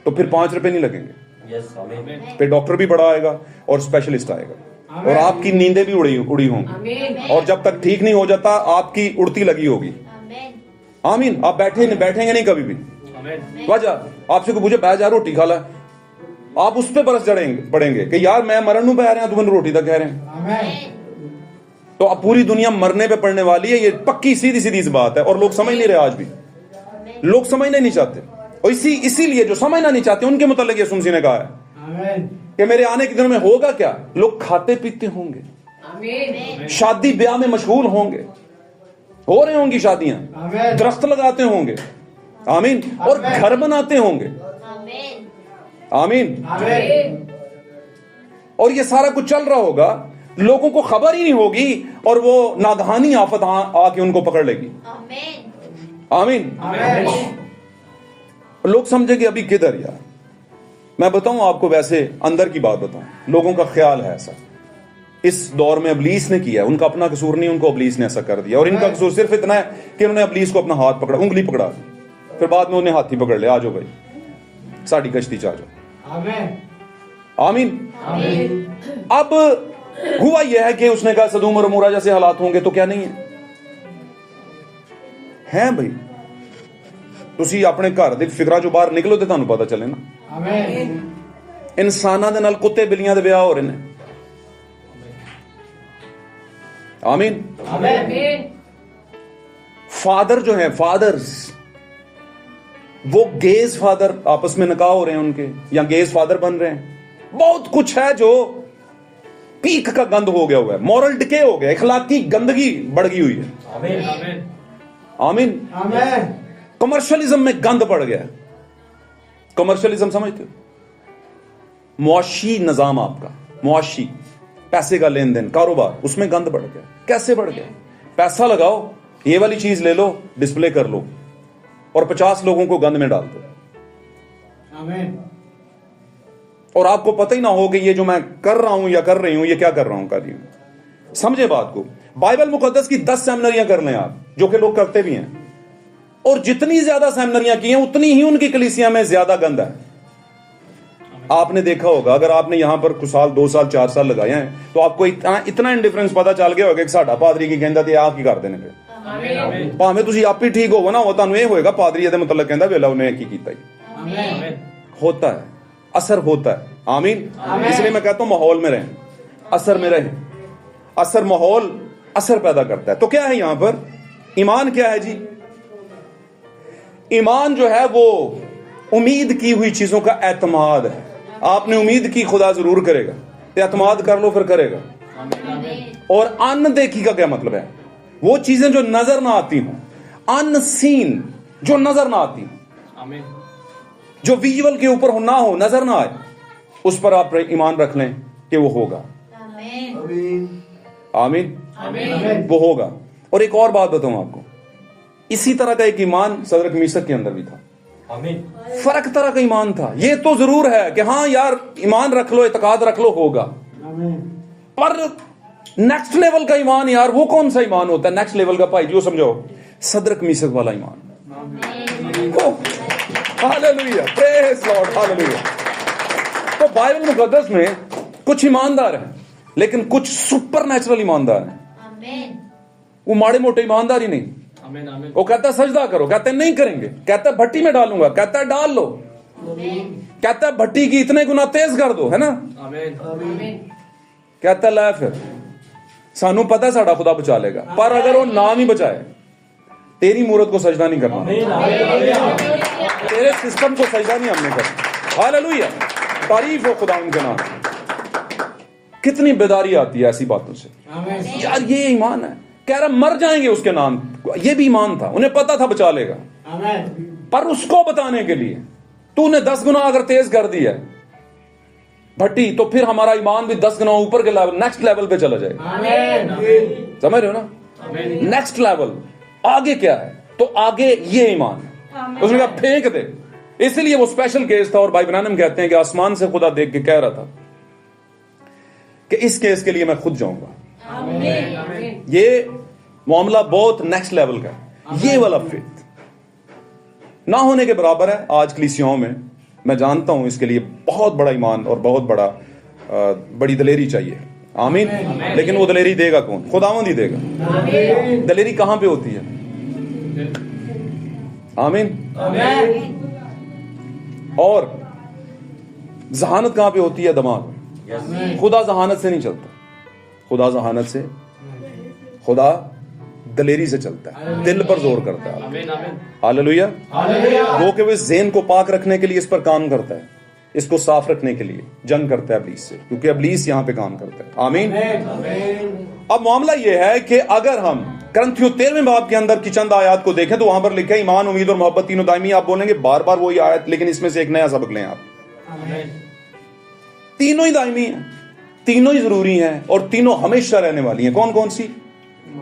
तो फिर 5 रुपए नहीं लगेंगे। फिर डॉक्टर भी बड़ा आएगा और स्पेशलिस्ट आएगा, और आपकी नींदें भी उड़ी होंगी, और जब तक ठीक नहीं हो जाता आपकी उड़ती लगी होगी। आमीन। आप बैठेंगे नहीं कभी भी। वजह आपसे कोई पूछे बैठ जा रोटी खा ला, आप उस पर बरस पड़ेंगे कि यार मैं मरण नू बह रहे हैं, तुम रोटी तक कह रहे हैं। तो अब पूरी दुनिया मरने पे पड़ने वाली है, ये पक्की सीधी सी बात है, और लोग समझ नहीं रहे। आज भी लोग समझना नहीं चाहते, और इसीलिए जो समझना नहीं चाहते उनके मुतालिक ये सुनसी ने कहा है कि मेरे आने के दिनों में होगा क्या? लोग खाते पीते होंगे, शादी ब्याह में मशगूल होंगे, हो रही होंगी शादियां, दरख्त लगाते होंगे, आमीन, और घर बनाते होंगे, आमीन, और ये सारा कुछ चल रहा होगा, लोगों को खबर ही नहीं होगी, और वो नागहानी आफत आके उनको पकड़ लेगी। आमीन। लोग समझेंगे अभी किधर यार। मैं बताऊं आपको, वैसे अंदर की बात बताऊं, लोगों का ख्याल है ऐसा, इस दौर में अबलीस ने किया, उनका अपना कसूर नहीं, उनको अबलीस ने ऐसा कर दिया, और इनका कसूर सिर्फ इतना है कि उन्होंने अबलीस को अपना हाथ पकड़ा, उंगली पकड़ा, फिर बाद में उन्हें हाथी पकड़ लिया, आ जाओ भाई साड़ी कश्ती च आ जाओ। आमीन। अब हुआ यह है कि उसने कहा सदूम और अमूरा जैसे हालात होंगे, तो क्या नहीं है भाई? तुसी अपने घर दे फिक्रा जो बाहर निकलो तो तुहानू पता चले ना। इंसानां दे नाल कुत्ते बिल्लियां दे ब्याह हो रहे हैं। आमीन। फादर जो है, फादर्स, वो गेज फादर आपस में निकाह हो रहे हैं उनके, या गेज फादर बन रहे हैं। बहुत कुछ है जो पीक का गंद हो गया हुआ है, मॉरल डिके हो गया, इखलाकी गंदगी बढ़ गई हुई है। आमीन। कमर्शियलिज्म में गंद बढ़ गया। कमर्शियलिज्म समझते हो? मुआशी निजाम आपका, मुआशी पैसे का लेन देन, कारोबार, उसमें गंद बढ़ गया। कैसे बढ़ गया? पैसा लगाओ ये वाली चीज ले लो, डिस्प्ले कर लो और 50 लोगों को गंद में डाल दो, और आपको पता ही ना हो कि ये जो मैं कर रहा हूं या कर रही हूं, ये क्या कर रहा हूं, कर रही हूं। समझे बात को। बाइबल मुकद्दस की 10 सेमिनरियां कर लें आप, जो कि लोग करते भी हैं, और जितनी ज्यादा सेमिनरियां की हैं उतनी ही उनकी कलीसिया में ज्यादा गंद है। आपने देखा होगा, अगर आपने यहां पर कुछ साल, 2 साल 4 साल लगाए हैं, तो आपको इतना इंडिफरेंस पता चल गया होगा कि साडा पादरी की कहंदा ते आप की कर देने पे, भाਵੇਂ ਤੁਸੀਂ आप ही ठीक होवो ना, वो ਤੁਹਾਨੂੰ ਇਹ ਹੋਏਗਾ ਪਾਦਰੀ ਇਹਦੇ ਮੁਤਲਕ ਕਹਿੰਦਾ ਵੇਲਾ ਉਹਨੇ ਕੀ ਕੀਤਾ ਹੀ। होता है, असर होता है। आमीन। इसलिए मैं कहता हूं माहौल में रहें, असर में रहें। असर, माहौल असर पैदा करता है। तो क्या है यहां पर ईमान? क्या है जी? ईमान जो है वो उम्मीद की हुई चीजों का एतमाद है। आपने उम्मीद की खुदा जरूर करेगा, तो एतमाद कर लो, फिर करेगा। और अनदेखी का क्या मतलब है? वो चीजें जो नजर ना आती हों, अनसीन, जो नजर ना आती हों, जो विजुअल के ऊपर ना हो, नजर ना आए, उस पर आप ईमान रख लें कि वो होगा। आमीन। वो होगा। और एक और बात बताऊं आपको, इसी तरह का एक ईमान सदरक मीसक के अंदर भी था। आमीन। फर्क तरह का ईमान था। ये तो जरूर है कि हाँ यार ईमान रख लो, इत्काद रख लो, होगा। पर नेक्स्ट लेवल का ईमान, यार वो कौन सा ईमान होता है नेक्स्ट लेवल का? भाई जो समझो, सदरक मीसक वाला ईमान। Hallelujah, praise Lord, hallelujah. तो बाइबल मुकद्दस में कुछ ईमानदार हैं, लेकिन कुछ सुपर नेचुरल ईमानदार हैं। वो माड़े मोटे ईमानदार ही नहीं। वो कहता है सजदा करो, कहते हैं नहीं करेंगे, कहता है भट्टी में डालूंगा, कहता है डाल लो, कहता है भट्टी की इतने गुना तेज कर दो, है ना। कहता है ला, फिर सानू पता है साडा खुदा बचा लेगा, पर अगर वो नाम ही बचाए, तेरी मूरत को सजदा नहीं करना, तेरे सिस्टम को सजदा नहीं हमने करना। हालेलुया, तारीफ हो खुदा उनके नाम। कितनी बेदारी आती है ऐसी बातों से। यार ये ईमान है, कह रहा मर जाएंगे उसके नाम, ये भी ईमान था, उन्हें पता था बचा लेगा। पर उसको बताने के लिए तूने 10 गुना अगर तेज कर दी है भट्टी, तो फिर हमारा ईमान भी 10 गुना ऊपर के लेवल, नेक्स्ट लेवल पे चला जाएगा। समझ रहे हो ना? नेक्स्ट लेवल आगे क्या है? तो आगे ये ईमान है। उसने कहा फेंक दे। इसलिए वो स्पेशल केस था, और भाई बनानम कहते हैं कि आसमान से खुदा देख के कह रहा था कि इस केस के लिए मैं खुद जाऊंगा। ये मामला बहुत नेक्स्ट लेवल का है। ये वाला फेथ ना होने के बराबर है आज कलीसियाओं में। मैं जानता हूं इसके लिए बहुत बड़ा ईमान और बहुत बड़ी दलेरी चाहिए। आमीन। लेकिन वो दलेरी देगा कौन? खुदावंद ही देगा। दलेरी कहां पे होती है? आमीन। और जहानत कहां पे होती है? दिमाग। खुदा जहानत से नहीं चलता, खुदा जहानत से, खुदा दलेरी से चलता है, दिल पर जोर करता है। हालेलुया। वो कि वो ज़हन को पाक रखने के लिए इस पर काम करता है, इसको साफ रखने के लिए जंग करता है इब्लीस से, क्योंकि इब्लीस यहां पे काम करता है। आमीन। अब मामला यह है कि अगर हम करंथियों 13वें बाब के अंदर की चंद आयत को देखें, तो वहां पर लिखा है ईमान, उम्मीद और मोहब्बत तीनों दायमी। आप बोलेंगे बार बार वही आयत, लेकिन इसमें से एक नया सबक लें आप। तीनों ही दायमी हैं, तीनों ही जरूरी हैं, और तीनों हमेशा रहने वाली हैं। कौन कौन सी?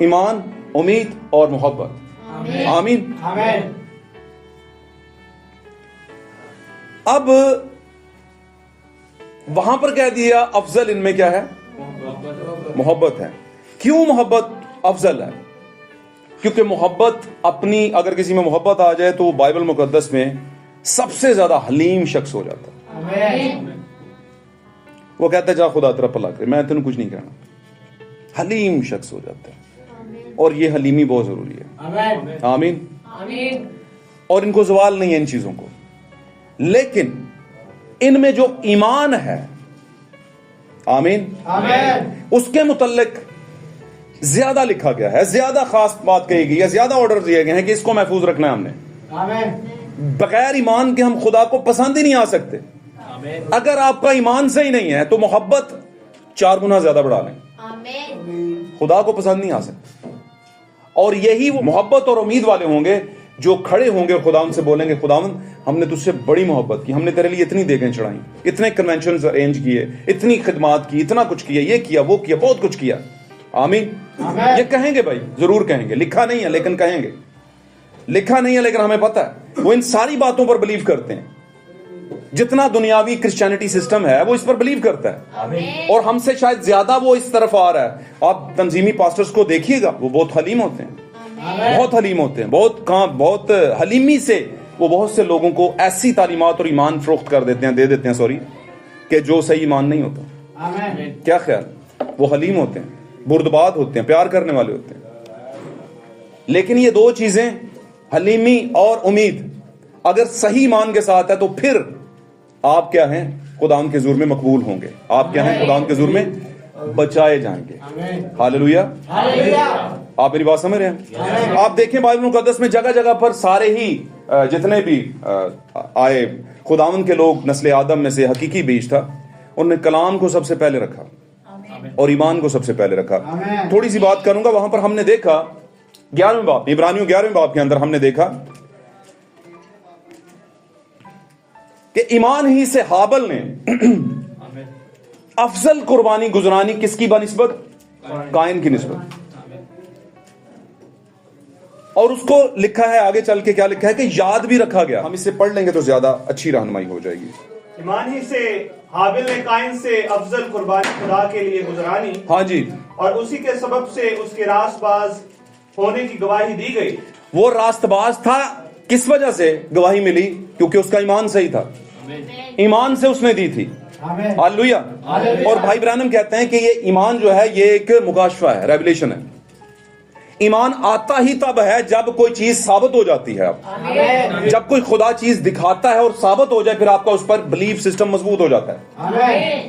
ईमान, उम्मीद और मोहब्बत। आमीन। अब वहां पर कह दिया अफजल इनमें क्या है? मोहब्बत है। क्यों मोहब्बत अफजल है? क्योंकि मोहब्बत अपनी, अगर किसी में मोहब्बत आ जाए तो बाइबल मुकद्दस में सबसे ज्यादा हलीम शख्स हो जाता है। वो कहता है जा खुदा तेरा भला करे, मैं तेन कुछ नहीं कहना। हलीम शख्स हो जाता है, और ये हलीमी बहुत जरूरी है। आमीन। और इनको सवाल नहीं है इन चीजों को, लेकिन इनमें जो ईमान है, आमीन, उसके मुतल्लिक ज्यादा लिखा गया है, ज्यादा खास बात कही गई है, ज्यादा ऑर्डर दिए गए हैं कि इसको महफूज रखना है हमने। बगैर ईमान के हम खुदा को पसंद ही नहीं आ सकते। अगर आपका ईमान सही नहीं है तो मोहब्बत 4 गुना ज्यादा बढ़ा लें, खुदा को पसंद नहीं आ सकते। और यही वो मोहब्बत और उम्मीद वाले होंगे जो खड़े होंगे और खुदा उनसे बोलेंगे खुदावंद हमने तुझसे बड़ी मोहब्बत की, हमने तेरे लिए इतनी देखें चढ़ाई, इतने कन्वेंशन अरेंज किए, इतनी खिदमात की, इतना कुछ किया, ये किया वो किया, बहुत कुछ किया, आमीन। ये कहेंगे भाई, जरूर कहेंगे, लिखा नहीं है लेकिन कहेंगे, लिखा नहीं है लेकिन हमें पता है वो इन सारी बातों पर बिलीव करते हैं। जितना दुनियावी क्रिश्चियनिटी सिस्टम है वो इस पर बिलीव करता है, और हमसे शायद ज्यादा वो इस तरफ आ रहा है। आप तंजीमी पास्टर्स को देखिएगा, वो बहुत हलीम होते हैं, बहुत हलीम होते हैं, बहुत हलीमी से वो बहुत से लोगों को ऐसी तालीमात और ईमान फरोख्त कर देते हैं, दे देते हैं सॉरी, कि जो सही ईमान नहीं होता। क्या ख्याल? वो हलीम होते हैं, बुर्दबाद होते हैं, प्यार करने वाले होते हैं। लेकिन ये दो चीजें, हलीमी और उम्मीद, अगर सही ईमान के साथ है तो फिर आप क्या हैं? खुदावंद के ज़ुर में मकबूल होंगे। आप क्या हैं? खुदावंद के ज़ुर में बचाए जाएंगे। हालेलुया। आप मेरी बात समझ रहे हैं? आप देखें बाइबल मुकद्दस में जगह जगह पर सारे ही जितने भी आए खुदावंद के लोग, नस्ल आदम में से हकीकी बीज था, उन्होंने कलाम को सबसे पहले रखा और ईमान को सबसे पहले रखा। थोड़ी सी बात करूंगा। वहां पर हमने देखा 11वें बाब, इब्रानियों 11वें बाब के अंदर हमने देखा कि ईमान ही से हाबल ने अफजल कुर्बानी गुजरानी किसकी बनिस्बत? कायन की निस्बत। और उसको लिखा है आगे चल के, क्या लिखा है कि याद भी रखा गया। हम इसे पढ़ लेंगे तो ज्यादा अच्छी रहनुमाई हो जाएगी। ईमान ही से हाबिल ने कायन से अफजल कुर्बानी खुदा के लिए गुजरानी, हाँ जी, और उसी के सबब से उसके रास्तबाज होने की गवाही दी गई। वो रास्तबाज था, किस वजह से गवाही मिली? क्योंकि उसका ईमान सही था, ईमान से उसने दी थी। हालेलुया। और भाई ब्रानम कहते हैं कि ये ईमान जो है ये एक मुकाशफा है, रेवलेशन है। ईमान आता ही तब है जब कोई चीज साबित हो जाती है। आप जब कोई खुदा चीज दिखाता है और साबित हो जाए, फिर आपका उस पर बिलीफ सिस्टम मजबूत हो जाता है।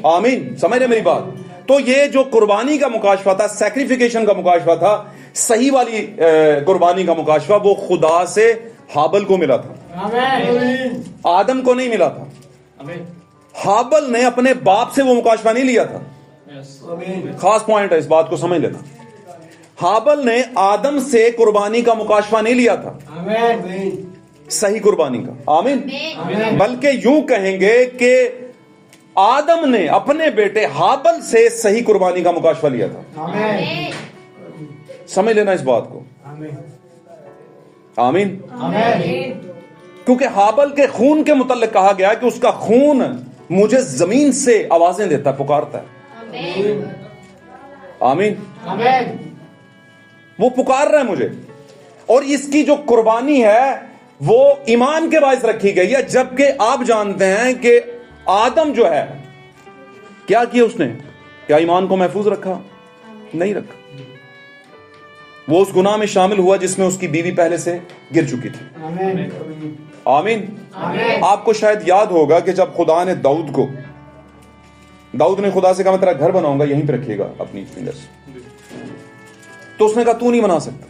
आमीन। समझ रहे मेरी बात? तो ये जो कुर्बानी का मुकाशफा था, सैक्रिफिकेशन का मुकाशफा था, सही वाली कुर्बानी का मुकाशफा, वो खुदा से हाबल को मिला था, आदम को नहीं मिला था। हाबल ने अपने बाप से वो मुकाशफा नहीं लिया था। खास पॉइंट है, इस बात को समझ लेना। हाबल ने आदम से कुर्बानी का मुकाशफा नहीं लिया था, सही कुर्बानी का। आमीन। बल्कि यूं कहेंगे कि आदम ने अपने बेटे हाबल से सही कुर्बानी का मुकाशफा लिया था। समझ लेना इस बात को। आमीन। क्योंकि हाबल के खून के मुतल्लिक कहा गया कि उसका खून मुझे जमीन से आवाजें देता, पुकारता है। आमीन। वो पुकार रहा है मुझे। और इसकी जो कुर्बानी है वो ईमान के बायस रखी गई है, जबकि आप जानते हैं कि आदम जो है क्या किया उसने? क्या ईमान को महफूज रखा? नहीं रखा। वो उस गुनाह में शामिल हुआ जिसमें उसकी बीवी पहले से गिर चुकी थी। आमीन। आपको शायद याद होगा कि जब खुदा ने दाऊद ने खुदा से कहा मैं तेरा घर बनाऊंगा, यहीं पे रखिएगा अपनी फिंगर्स, तो उसने कहा तू नहीं बना सकता।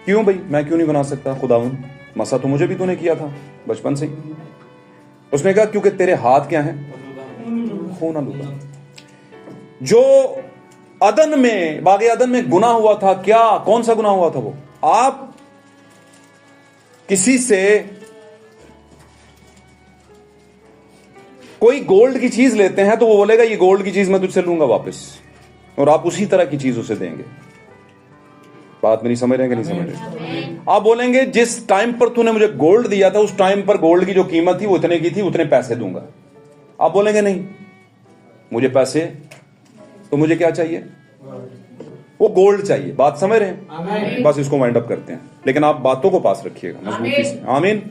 क्यों भाई? मैं क्यों नहीं बना सकता? खुदावन, मसा तो मुझे भी तूने किया था बचपन से ही। उसने कहा क्योंकि तेरे हाथ क्या हैं? खून आलूदा। जो अदन में, बागे अदन में गुनाह हुआ था, क्या, कौन सा गुनाह हुआ था वो? आप किसी से कोई गोल्ड की चीज लेते हैं तो वो बोलेगा ये गोल्ड की चीज मैं तुझसे लूंगा वापस, और आप उसी तरह की चीज उसे देंगे। बात मेरी समझ रहे हैं कि नहीं समझ रहे? आप बोलेंगे जिस टाइम पर तूने मुझे गोल्ड दिया था उस टाइम पर गोल्ड की जो कीमत थी वो इतने की थी, उतने पैसे दूंगा। आप बोलेंगे नहीं, मुझे पैसे, तो मुझे क्या चाहिए? वो गोल्ड चाहिए। बात समझ रहे हैं? बस इसको वाइंड अप करते हैं, लेकिन आप बातों को पास रखिएगा मजबूती से। आमीन।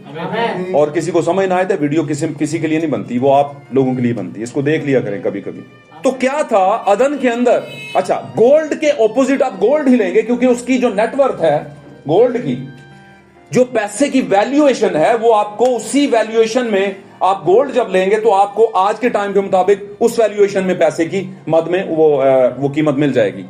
और किसी को समझ ना आए तो वीडियो किसी के लिए नहीं बनती, वो आप लोगों के लिए बनती है। इसको देख लिया करें कभी कभी। तो क्या था अदन के अंदर? अच्छा, गोल्ड के ऑपोजिट आप गोल्ड ही लेंगे, क्योंकि उसकी जो नेटवर्थ है गोल्ड की, जो पैसे की वैल्यूएशन है, वो आपको उसी वैल्यूएशन में, आप गोल्ड जब लेंगे तो आपको आज के टाइम के मुताबिक उस वैल्यूएशन में पैसे की मद में वो कीमत मिल जाएगी।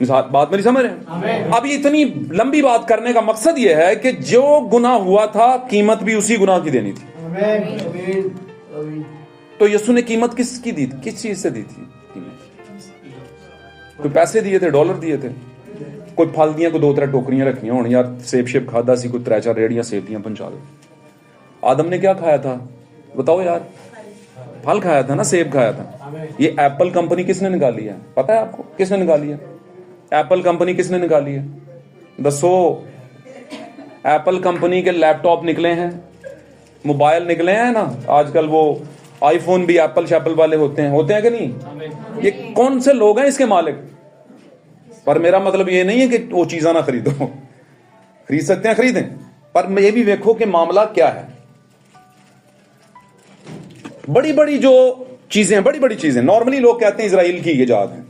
बात मेरी समझ रहे हैं? अब ये इतनी लंबी बात करने का मकसद ये है कि जो गुनाह हुआ था कीमत भी उसी गुनाह की देनी थी। तो यीशु ने कीमत किसकी दी? किस चीज से दी थी कीमत? कोई पैसे दिए थे, डॉलर दिए थे, कोई फल दिया, कोई 2-3 टोकरियां रखियां होनी, यार सेब शेब खादा सी, कोई 3-4 रेड़ियां सेब दियां पहुंचा दो। आदम ने क्या खाया था बताओ यार? پھل کھایا تھا نا, سیب کھایا تھا. یہ ایپل کمپنی کس نے نکالی ہے؟ پتا ہے آپ کو کس نے نکالی ہے؟ ایپل کمپنی کس نے نکالی ہے؟ دسو. ایپل کمپنی کے لیپ ٹاپ نکلے ہیں, موبائل نکلے ہیں نا آج کل, وہ آئی فون بھی ایپل شیپل والے ہوتے ہیں کہ نہیں؟ یہ کون سے لوگ ہیں اس کے مالک؟ پر میرا مطلب یہ نہیں ہے کہ وہ چیزاں نہ خریدو, خرید سکتے ہیں خریدیں, پر یہ بھی دیکھو کہ معاملہ کیا ہے. بڑی بڑی جو چیزیں, بڑی بڑی چیزیں, نارملی لوگ کہتے ہیں اسرائیل کی ایجاد ہیں,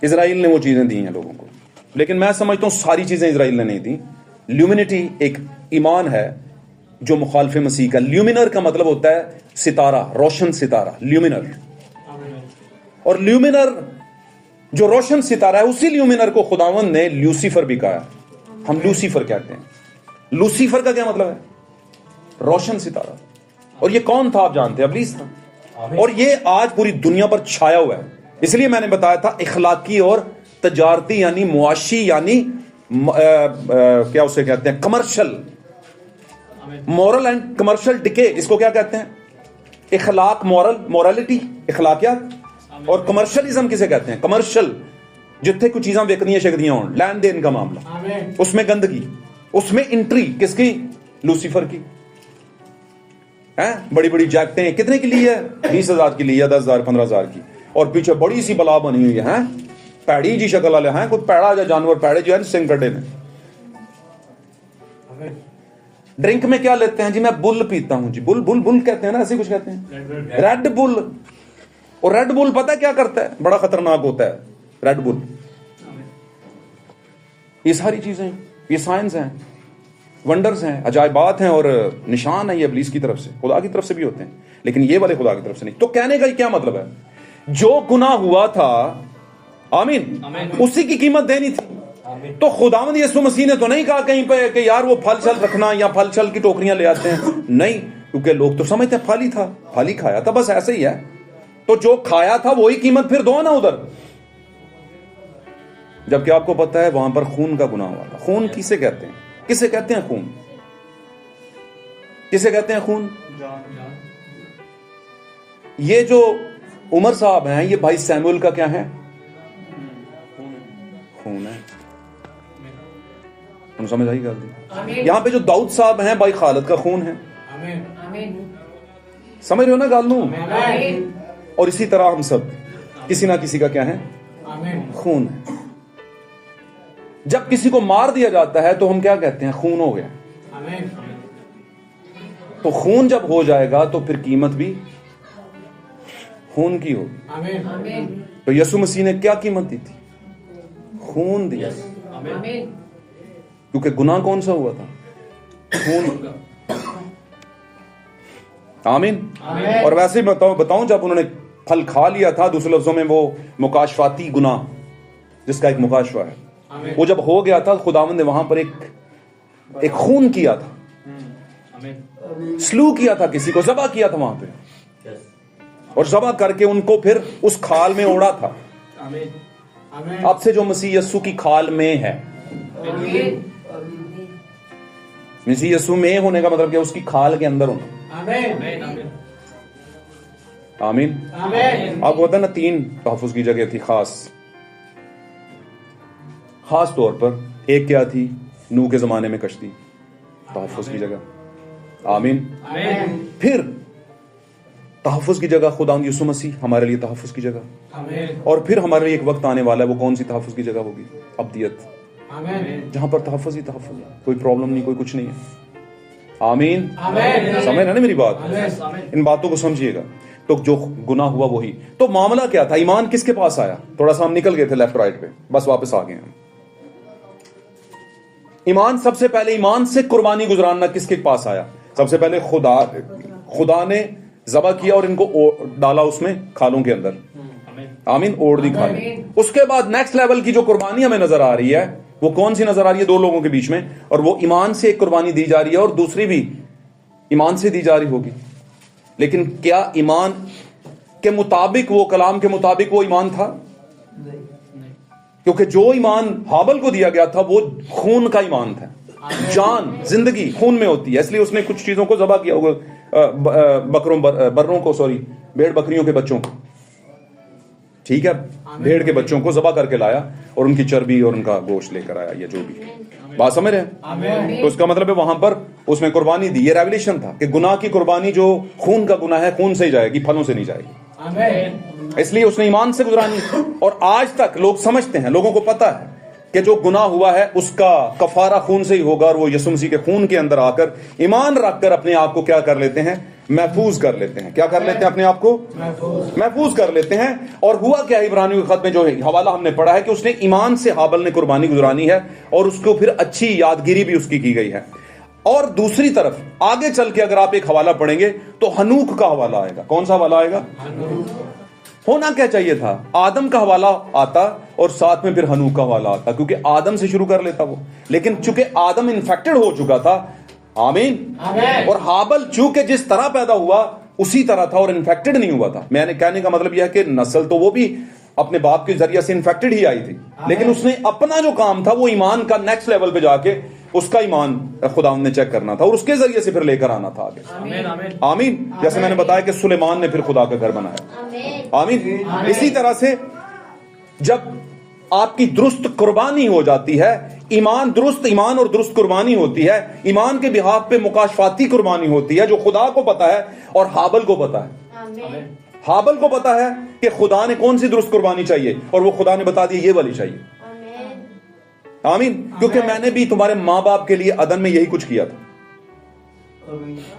اسرائیل نے وہ چیزیں دی ہیں لوگوں کو, لیکن میں سمجھتا ہوں ساری چیزیں اسرائیل نے نہیں دی. لیومینٹی ایک ایمان ہے جو مخالف مسیح کا. لیومینر کا مطلب ہوتا ہے ستارہ, روشن ستارہ, لیومینر. اور لیومینر جو روشن ستارہ ہے, اسی لیومینر کو خداوند نے لوسیفر بھی کہا. ہم لوسیفر کہتے ہیں. لوسیفر کا کیا مطلب ہے؟ روشن ستارہ. اور یہ کون تھا آپ جانتے ہیں؟ ابلیس تھا. اور یہ آج پوری دنیا پر چھایا ہوا ہے. اس لیے میں نے بتایا تھا اخلاقی اور تجارتی یعنی معاشی یعنی کیا اسے کہتے ہیں, کمرشل, مورل اینڈ کمرشل ڈکے, اس کو کیا کہتے ہیں؟ اخلاق, مورالٹی, اخلاقیات. اور کمرشلزم کسے کہتے ہیں؟ کمرشل, جتنے کچھ چیزاں بیکنیاں شکدیاں ہوں, لین دین کا معاملہ, اس میں گندگی, اس میں انٹری کس کی؟ لوسیفر کی. بڑی بڑی جیکٹیں کتنے کی لی ہے؟ 20,000 کی لی ہے, 10,000 15,000 کی, اور پیچھے بڑی سی بلا بنی ہوئی ہے, پیڑی جی شکل والے ہیں, کوئی پیڑا جو جانور پیڑے جو ہے سنگ کٹے نے. ڈرنک میں کیا لیتے ہیں جی؟ میں بل پیتا ہوں جی, بل کہتے ہیں نا, ایسے کچھ کہتے ہیں, ریڈ بل. اور ریڈ بل پتہ کیا کرتا ہے؟ بڑا خطرناک ہوتا ہے ریڈ بل. یہ ساری چیزیں, یہ سائنس ہیں, ونڈرز ہیں, عجائبات ہیں, اور نشان ہیں یہ ابلیس کی طرف سے. خدا کی طرف سے بھی ہوتے ہیں, لیکن یہ والے خدا کی طرف سے نہیں. تو کہنے کا کیا مطلب ہے؟ جو گناہ ہوا تھا, آمین, اسی کی قیمت دینی تھی. تو خداوند یسوع مسیح نے تو نہیں کہا کہیں پہ کہ یار وہ پھل چھل رکھنا یا پھل چھل کی ٹوکریاں لے آتے ہیں. نہیں, کیونکہ لوگ تو سمجھتے ہیں پھل ہی تھا, پھل ہی کھایا تھا, بس ایسے ہی ہے. تو جو کھایا تھا وہی قیمت پھر دو نا ادھر. جبکہ آپ کو پتا ہے وہاں پر خون کا گناہ ہوا تھا. خون کسے کہتے ہیں؟ کسے کہتے ہیں خون؟ کسے کہتے ہیں خون؟ یہ جو عمر صاحب ہیں, یہ بھائی سیموئل کا کیا ہے؟ خون ہے. سمجھ آئی گل؟ یہاں پہ جو داؤد صاحب ہیں بھائی خالد کا خون ہے. سمجھ رہے ہو نا گل نو؟ اور اسی طرح ہم سب کسی نہ کسی کا کیا ہے؟ خون ہے. جب کسی کو مار دیا جاتا ہے تو ہم کیا کہتے ہیں؟ خون ہو گیا. تو خون جب ہو جائے گا تو پھر قیمت بھی خون کی ہوگی. تو یسوع مسیح نے کیا قیمت دی تھی؟ خون دیا. کیونکہ گناہ کون سا ہوا تھا؟ خون. آمین. اور ویسے ہی بتاؤں جب انہوں نے پھل کھا لیا تھا, دوسرے لفظوں میں وہ مکاشفاتی گناہ جس کا ایک مکاشفہ ہے, وہ جب ہو گیا تھا خداوند نے وہاں پر ایک خون کیا تھا, سلو کیا تھا, کسی کو ذبح کیا تھا وہاں پہ, اور ذبح کر کے ان کو پھر اس کھال میں اوڑا تھا. اب سے جو مسیح یسوع کی کھال میں ہے, مسیح یسوع میں ہونے کا مطلب کہ اس کی کھال کے اندر ہونا. آمین. آپ کو پتا ہے نا 3 تحفظ کی جگہ تھی خاص طور پر. ایک کیا تھی؟ نوح کے زمانے میں کشتی, تحفظ کی جگہ. آمین. پھر تحفظ کی جگہ خداوند یسوع مسیح ہمارے لیے تحفظ کی جگہ. اور پھر ہمارے لیے ایک وقت آنے والا ہے, وہ کون سی تحفظ کی جگہ ہوگی؟ ابدیت, جہاں پر تحفظ ہی تحفظ ہے, کوئی پرابلم نہیں, کوئی کچھ نہیں ہے. آمین. سمجھ رہے نا میری بات؟ ان باتوں کو سمجھیے گا. تو جو گناہ ہوا وہی. تو معاملہ کیا تھا؟ ایمان کس کے پاس آیا؟ تھوڑا سا ہم نکل گئے تھے لیفٹ رائٹ پہ, بس واپس آ گئے ہیں. ایمان سب سے پہلے, ایمان سے قربانی گزراننا کس کے پاس آیا؟ سب سے پہلے خدا نے ذبح کیا اور ان کو ڈالا اس میں کھالوں کے اندر. آمین. اوڑ دی کھالیں. اس کے بعد نیکسٹ لیول کی جو قربانی ہمیں نظر آ رہی ہے وہ کون سی نظر آ رہی ہے؟ 2 لوگوں کے بیچ میں, اور وہ ایمان سے ایک قربانی دی جا رہی ہے اور دوسری بھی ایمان سے دی جا رہی ہوگی. لیکن کیا ایمان کے مطابق, وہ کلام کے مطابق وہ ایمان تھا؟ کیونکہ جو ایمان ہابل کو دیا گیا تھا وہ خون کا ایمان تھا. जान जिंदगी खून में होती है, इसलिए उसने कुछ चीजों को ज़बह किया होगा, बर्रों को, सॉरी, भेड़ बकरियों के बच्चों को, ठीक है, भेड़ के बच्चों को ज़बह करके लाया और उनकी चर्बी और उनका गोश्त लेकर आया, या जो भी बात समझ रहे हैं। तो उसका मतलब है वहां पर उसमें कुर्बानी दी। ये रेवलेशन था कि गुनाह की कुर्बानी जो खून का गुनाह है, खून से ही जाएगी, फलों से नहीं जाएगी, इसलिए उसने ईमान से गुजरानी। और आज तक लोग समझते हैं, लोगों को पता है कि जो गुनाह हुआ है उसका कफारा खून से ही होगा, और वो यीशु मसीह के खून के अंदर आकर ईमान रखकर अपने आप को क्या कर लेते हैं, महफूज कर लेते हैं। क्या कर लेते हैं, अपने आप को महफूज कर लेते हैं। और हुआ क्या, इब्रानियों के खत में जो हवाला हमने पढ़ा है कि उसने ईमान से हाबल ने कुर्बानी गुजरानी है, और उसको फिर अच्छी यादगिरी भी उसकी की गई है। और दूसरी तरफ आगे चल के अगर आप एक हवाला पढ़ेंगे तो हनूक का हवाला आएगा। कौन सा हवाला आएगा? होना क्या चाहिए था, आदम का हवाला आता और साथ में फिर हनूक का हवाला आता, क्योंकि आदम से शुरू कर लेता वो। लेकिन चूंकि आदम इन्फेक्टेड हो चुका था, आमीन, और हाबल चूंकि जिस तरह पैदा हुआ उसी तरह था और इन्फेक्टेड नहीं हुआ था। मैंने कहने का मतलब यह है कि नस्ल तो वो भी अपने बाप के जरिए से इन्फेक्टेड ही आई थी, लेकिन उसने अपना जो काम था वो ईमान का नेक्स्ट लेवल पे जाके उसका ईमान खुदा ने चेक करना था और उसके जरिए से फिर लेकर आना था आगे। आमीन। जैसे मैंने बताया कि सुलेमान ने फिर खुदा का घर बनाया। आमीन। इसी तरह से जब आपकी दुरुस्त कुर्बानी हो जाती है, ईमान और दुरुस्त कुर्बानी होती है, ईमान के बिहाफ पे मुकाशफाती कुर्बानी होती है, जो खुदा को पता है और हाबल को पता है। हाबल को पता है कि खुदा ने कौन सी दुरुस्त कुर्बानी चाहिए, और वो खुदा ने बता दिया ये वाली चाहिए। आमीन। क्योंकि मैंने भी तुम्हारे माँ बाप के लिए अदन में यही कुछ किया था।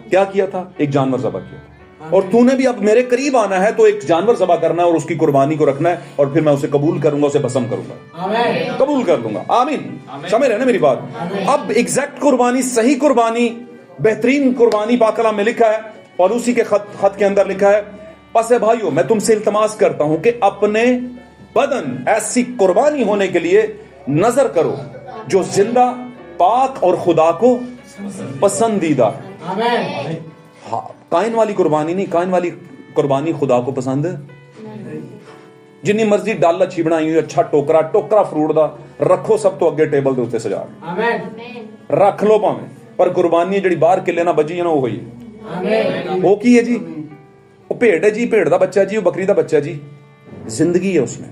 क्या किया था? एक जानवर ज़बह किया था। और तूने भी अब मेरे करीब आना है तो एक जानवर ज़बह करना है और उसकी कुर्बानी को रखना है, और फिर मैं उसे कबूल करूंगा, उसे भस्म करूंगा, कबूल कर लूंगा। आमीन। समझ रहे ना मेरी बात? अब एग्जैक्ट कुर्बानी, सही कुर्बानी, बेहतरीन कुर्बानी पाक कलाम में लिखा है, और उसी के खत के अंदर लिखा है, बस भाइयों मैं तुमसे इल्तमास करता हूं कि अपने बदन ऐसी कुर्बानी होने के लिए नजर करो जो जिंदा, पाक और खुदा को पसंदीदा। हाँ, काइन वाली कुर्बानी नहीं, काइन वाली कुर्बानी खुदा को पसंद जिन्नी मर्जी डाला अच्छी बनाई हुई, अच्छा टोकरा फ्रूट दा रखो सब तो अगे टेबल के उत्ते सजा रख लो भावें, पर कुर्बानी जी बाहर किले ना बजी है ना, वो हुई वो की है जी, वो भेड़ है जी, भेड़ का बच्चा जी, वो बकरी का बच्चा जी, जिंदगी है उसमें।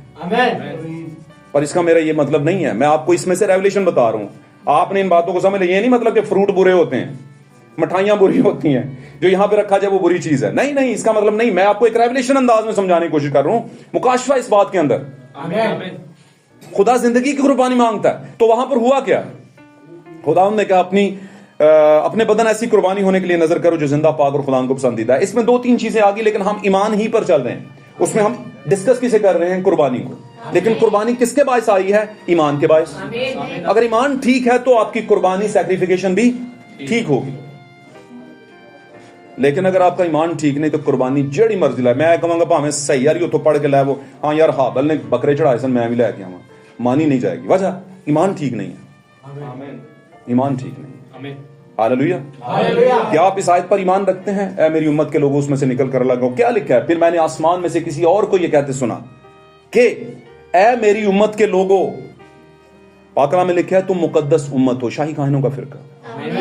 पर इसका मेरा ये मतलब नहीं है, मैं आपको इसमें से रेवलेशन बता रहा हूं, आपने इन बातों को समझ लिया। ये नहीं मतलब कि फ्रूट बुरे होते हैं, मिठाइयां बुरी होती हैं, जो यहां पे रखा जाए वो बुरी चीज है, नहीं नहीं, इसका मतलब नहीं। मैं आपको एक रेवलेशन अंदाज में समझाने की कोशिश कर रहा हूं, मुकाशफा इस बात के अंदर। खुदा जिंदगी की कुर्बानी मांगता है, तो वहां पर हुआ क्या? खुदा ने कहा अपने बदन ऐसी कुर्बानी होने के लिए नजर करो जो जिंदा, पाक और खुदा को पसंदीदा है। इसमें 2-3 चीजें आ गई, लेकिन हम ईमान ही पर चल रहे हैं, उसमें हम डिस्कस किसे कर रहे हैं? कुर्बानी को। लेकिन कुर्बानी किसके बायस आई है? ईमान के बायस। अगर ईमान ठीक है तो आपकी कुर्बानी, सैक्रिफिकेशन भी ठीक होगी। लेकिन अगर आपका ईमान ठीक नहीं तो कुर्बानी जेड़ी मर्जी लाए, मैं कहूंगा भावें सही यार तो पढ़ के लाए वो, हाँ यार हाबल ने बकरे चढ़ाए सन मैं भी लैके आवा, मानी नहीं जाएगी। वजह ईमान ठीक नहीं है, ईमान ठीक नहीं है। हालेलुया। क्या आप इस आयत पर ईमान रखते हैं? ऐ मेरी उम्मत के लोगों उसमें से निकल कर लगो। क्या लिखा है? फिर मैंने आसमान में से किसी और को ये कहते सुना कि ऐ मेरी उम्मत के लोगों, पाक कलाम में लिखा है तुम मुकद्दस उम्मत हो, शाही काहिनों का फिरका।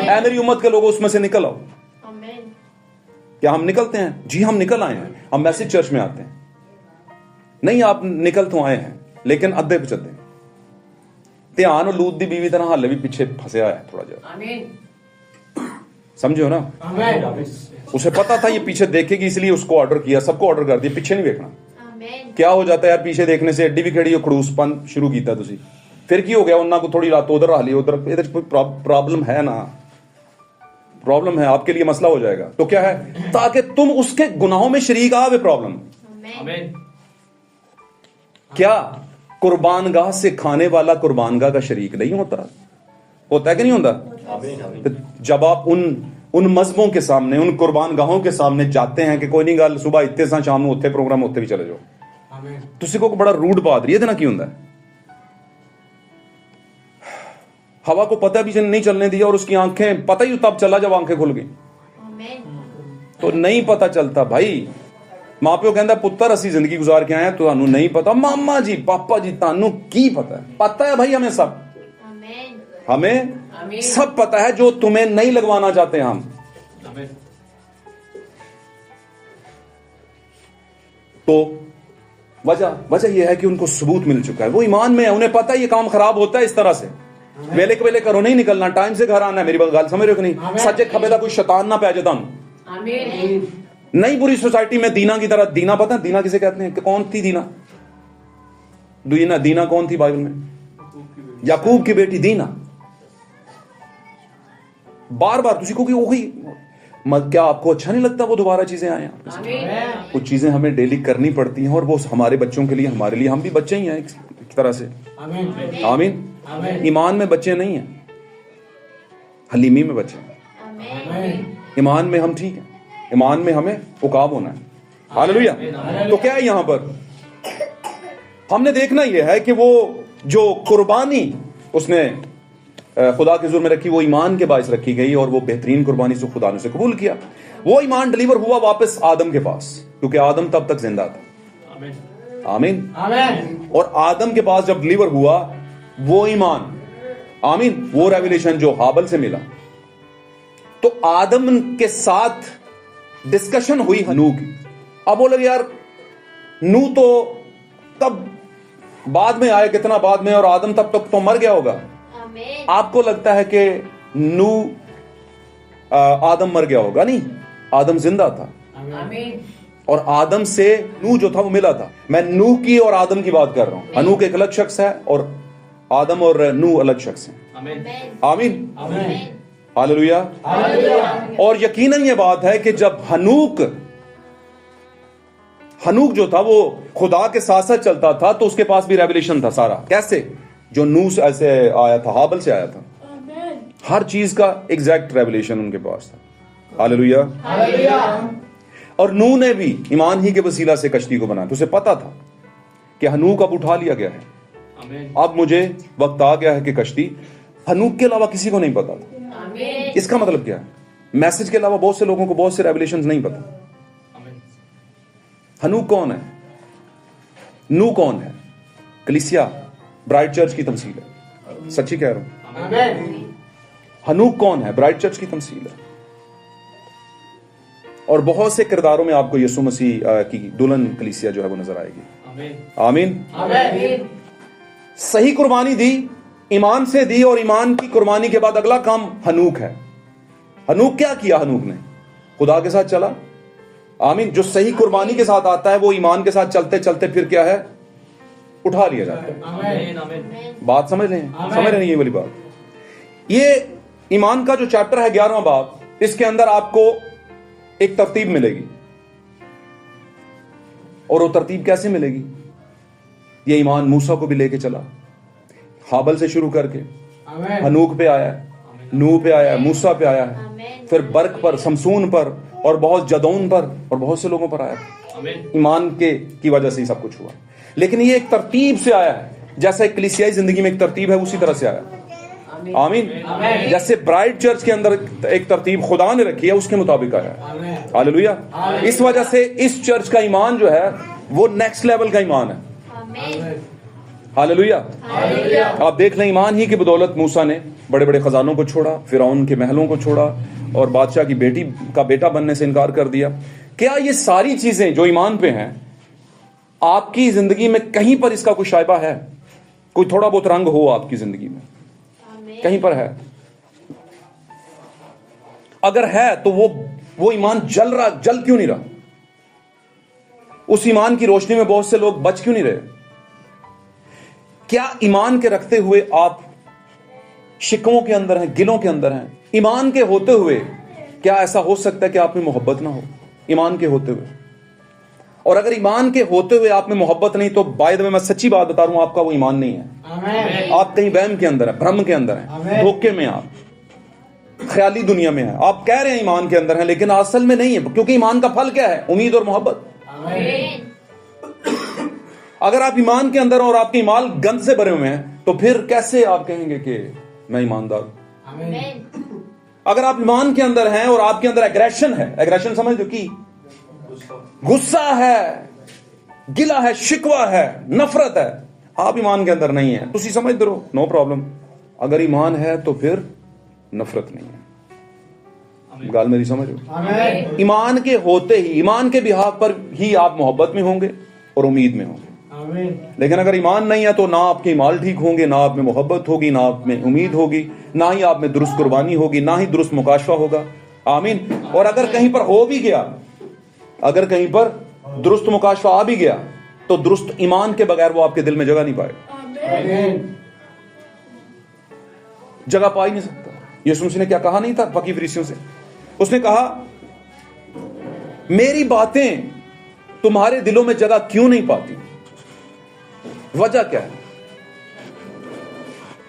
ऐ मेरी उम्मत के लोगों उसमें से निकल आओ। क्या हम निकलते हैं? जी हम निकल आए हैं। हम मैसेज चर्च में आते हैं नहीं, आप निकल तो आए हैं लेकिन अद्धे पिछते ध्यान लूत दी बीवी तरह हाले भी पीछे फंसे है थोड़ा जा, समझो ना? उसे पता था ये पीछे देखेगी, इसलिए उसको ऑर्डर किया, सबको ऑर्डर कर दिया पीछे नहीं देखना। क्या हो जाता है यार, पीछे देखने से एड्डी भी खड़ी हो, खड़ूसपन शुरू किया तुसी, फिर की हो गया उन्होंने को थोड़ी रात उधर रह ली, उधर प्रॉब्लम है ना, प्रॉब्लम है, आपके लिए मसला हो जाएगा। तो क्या है? ताकि तुम उसके गुनाहों में शरीक आवे। प्रॉब्लम क्या? कुर्बानगाह से खाने वाला कुर्बानगाह का शरीक नहीं होता है कि नहीं होता? जब आप उन मजहबों के सामने, उन कुर्बानगाहों के सामने जाते हैं कि कोई नहीं गल सुबह इतने सा शाम में उत्थे प्रोग्राम उत्थे भी चले जाओ, तुसी को बड़ा रूड बात रही है ना, की होंदा है? हवा को पता भी नहीं चलने दिया और उसकी आंखें, पता ही तब चला जब आंखें खुल गई। तो नहीं पता चलता भाई। मां प्यो कहता पुत्र असी जिंदगी गुजार के आए हैं, तो नहीं पता। मामा जी पापा जी तानू की पता है? पता है भाई हमें सब। हमें सब पता है जो तुम्हें नहीं लगवाना चाहते हम। तो वजह यह है कि उनको सबूत मिल चुका है, वो ईमान में है, उन्हें पता है ये काम खराब होता है इस तरह से। वेले के वेले घरों नहीं निकलना, टाइम से घर आना है। मेरी गल समझ रहे हो कि नहीं? सच्चे खबे का कोई शैतान ना पै जाए तुहानू। नई बुरी सोसाइटी में दीना की तरह, दीना पता है दीना किसे कहते हैं? कि कौन थी दीना? दीना कौन थी बाइबल में? याकूब की बेटी दीना। बार बार तुसी को वही, क्या आपको अच्छा नहीं लगता वो दोबारा चीजें आए? कुछ चीजें हमें डेली करनी पड़ती हैं, और वो हमारे बच्चों के लिए, हमारे लिए, हम भी बच्चे ही हैं एक तरह से। आमीन। ईमान में बच्चे नहीं हैं, हलीमी में बच्चे हैं। ईमान में हम ठीक हैं, ईमान में हमें उकाब होना है। हालेलुया। तो क्या है यहां पर हमने देखना यह है कि वो जो कुर्बानी उसने खुदा के हुजूर में रखी, वो ईमान के बायस रखी गई, और वो बेहतरीन कुर्बानी से खुदा ने उसे कबूल किया। वो ईमान डिलीवर हुआ वापस आदम के पास, क्योंकि आदम तब तक जिंदा था। आमीन। और आदम के पास जब डिलीवर हुआ वो ईमान, आमीन, वो रेवलेशन जो हाबल से मिला, तो आदम के साथ डिस्कशन हुई नूह की। अब बोले यार नूह तो तब बाद में आया, कितना बाद में, और आदम तब तक तो मर गया होगा। आपको लगता है कि नूह आदम मर गया होगा? नहीं, आदम जिंदा था। और आदम से नूह जो था वो मिला था। मैं नूह की और आदम की बात कर रहा हूं। हनूक एक अलग शख्स है और आदम और नूह अलग शख्स है। आमीन। हालेलुया। और यकीनन ये बात है कि जब हनूक जो था वो खुदा के साथ साथ चलता था, तो उसके पास भी रेवलेशन था सारा। कैसे? जो नूह से ऐसे आया था, हाबल से आया था, हर चीज का एग्जैक्ट रेवलेशन उनके पास था। हालेलुया। और नूह ने भी ईमान ही के वसीला से कश्ती को बनाया। तो उसे पता था कि हनूक अब उठा लिया गया है, अब मुझे वक्त आ गया है कि कश्ती, हनूक के अलावा किसी को नहीं पता था। इसका मतलब क्या है? मैसेज के अलावा बहुत से लोगों को बहुत से रेवलेशंस नहीं पता। हनूक कौन है? नूह कौन है? कलीसिया, ब्राइट चर्च की तमसील है। सच्ची कह रहा हूं। हनूक कौन है? ब्राइट चर्च की तमसील है। और बहुत से किरदारों में आपको यीशु मसीह की दुल्हन कलीसिया जो है वो नजर आएगी। आमीन। सही कुर्बानी दी, ईमान से दी, और ईमान की कुर्बानी के बाद अगला काम हनूक है। हनूक क्या किया? हनूक ने खुदा के साथ चला। आमीन। जो सही कुर्बानी के साथ आता है वो ईमान के साथ चलते चलते फिर क्या है? उठा लिया जाता है। बात समझ रहे हैं? समझ रहे हैं ये वाली बात? ये ईमान का जो चैप्टर है 11वां बाब, इसके अंदर आपको एक तरतीब मिलेगी। और वो तरतीब कैसे मिलेगी? ये ईमान मूसा को भी लेके चला, हाबल से शुरू करके हनूक पे आया है, नूह पे आया है, मूसा पे आया है, फिर बर्क पर, समसून पर, और बहुत जदौन पर, और बहुत से लोगों पर आया है। ईमान की वजह से ही सब कुछ हुआ। लेकिन ये एक तरतीब से आया है, जैसा एक कलीसियाई जिंदगी में एक तरतीब है, उसी तरह से आया है। आमीन। जैसे ब्राइट चर्च के अंदर एक तरतीब खुदा ने रखी है, उसके मुताबिक आया है। हालेलुया। इस वजह से इस चर्च का ईमान जो है वो नेक्स्ट लेवल का ईमान है। हालेलुया। आप देख लें, ईमान ही की बदौलत मूसा ने बड़े बड़े खजानों को छोड़ा, फिरौन के महलों को छोड़ा, और बादशाह की बेटी का बेटा बनने से इनकार कर दिया। क्या ये सारी चीजें जो ईमान पे हैं, आपकी जिंदगी में कहीं पर इसका कोई शायबा है? कोई थोड़ा बहुत रंग हो आपकी जिंदगी में? कहीं पर है? अगर है तो वो ईमान जल क्यों नहीं रहा? उस ईमान की रोशनी में बहुत से लोग बच क्यों नहीं रहे? क्या ईमान के रखते हुए आप शिकवों के अंदर हैं, गिलों के अंदर हैं? ईमान के होते हुए क्या ऐसा हो सकता है कि आप में मोहब्बत ना हो? ईमान के होते हुए। और अगर ईमान के होते हुए आप में मोहब्बत नहीं, तो बाय द वे मैं सच्ची बात बता रहा हूं, आपका वो ईमान नहीं है। आप कहीं वहम के अंदर है, भ्रम के अंदर है, धोखे में, आप ख्याली दुनिया में है। आप कह रहे हैं ईमान के अंदर है, लेकिन असल में नहीं है, क्योंकि ईमान का फल क्या है? उम्मीद और मोहब्बत। अगर आप ईमान के अंदर और आपके ईमान गंद से भरे हुए हैं, तो फिर कैसे आप कहेंगे कि मैं ईमानदार हूं? अगर आप ईमान के अंदर हैं और आपके अंदर एग्रेशन है, एग्रेशन समझ दो कि गुस्सा है, गिला है, शिकवा है, नफरत है, आप ईमान के अंदर नहीं है, तुसी समझ दो, नो प्रॉब्लम, अगर ईमान है तो फिर नफरत नहीं है। गाल मेरी समझ हो? ईमान के होते ही, ईमान के बिहाफ पर ही आप मोहब्बत में होंगे और उम्मीद में होंगे। लेकिन अगर ईमान नहीं है तो ना आपके ईमान ठीक होंगे, ना आप में मोहब्बत होगी, ना आप में उम्मीद होगी, ना ही आप में दुरुस्त कुर्बानी होगी, ना ही दुरुस्त मुकाशवा होगा। आमीन। और अगर कहीं पर हो भी गया, अगर कहीं पर दुरुस्त मुकाशवा आ भी गया, तो दुरुस्त ईमान के बगैर वो आपके दिल में जगह नहीं पाएगा, जगह पा ही नहीं सकता। यीशु मसीह ने क्या कहा नहीं था फकीह फरीसियों से? उसने कहा मेरी बातें तुम्हारे दिलों में जगह क्यों नहीं पाती? वजह क्या है?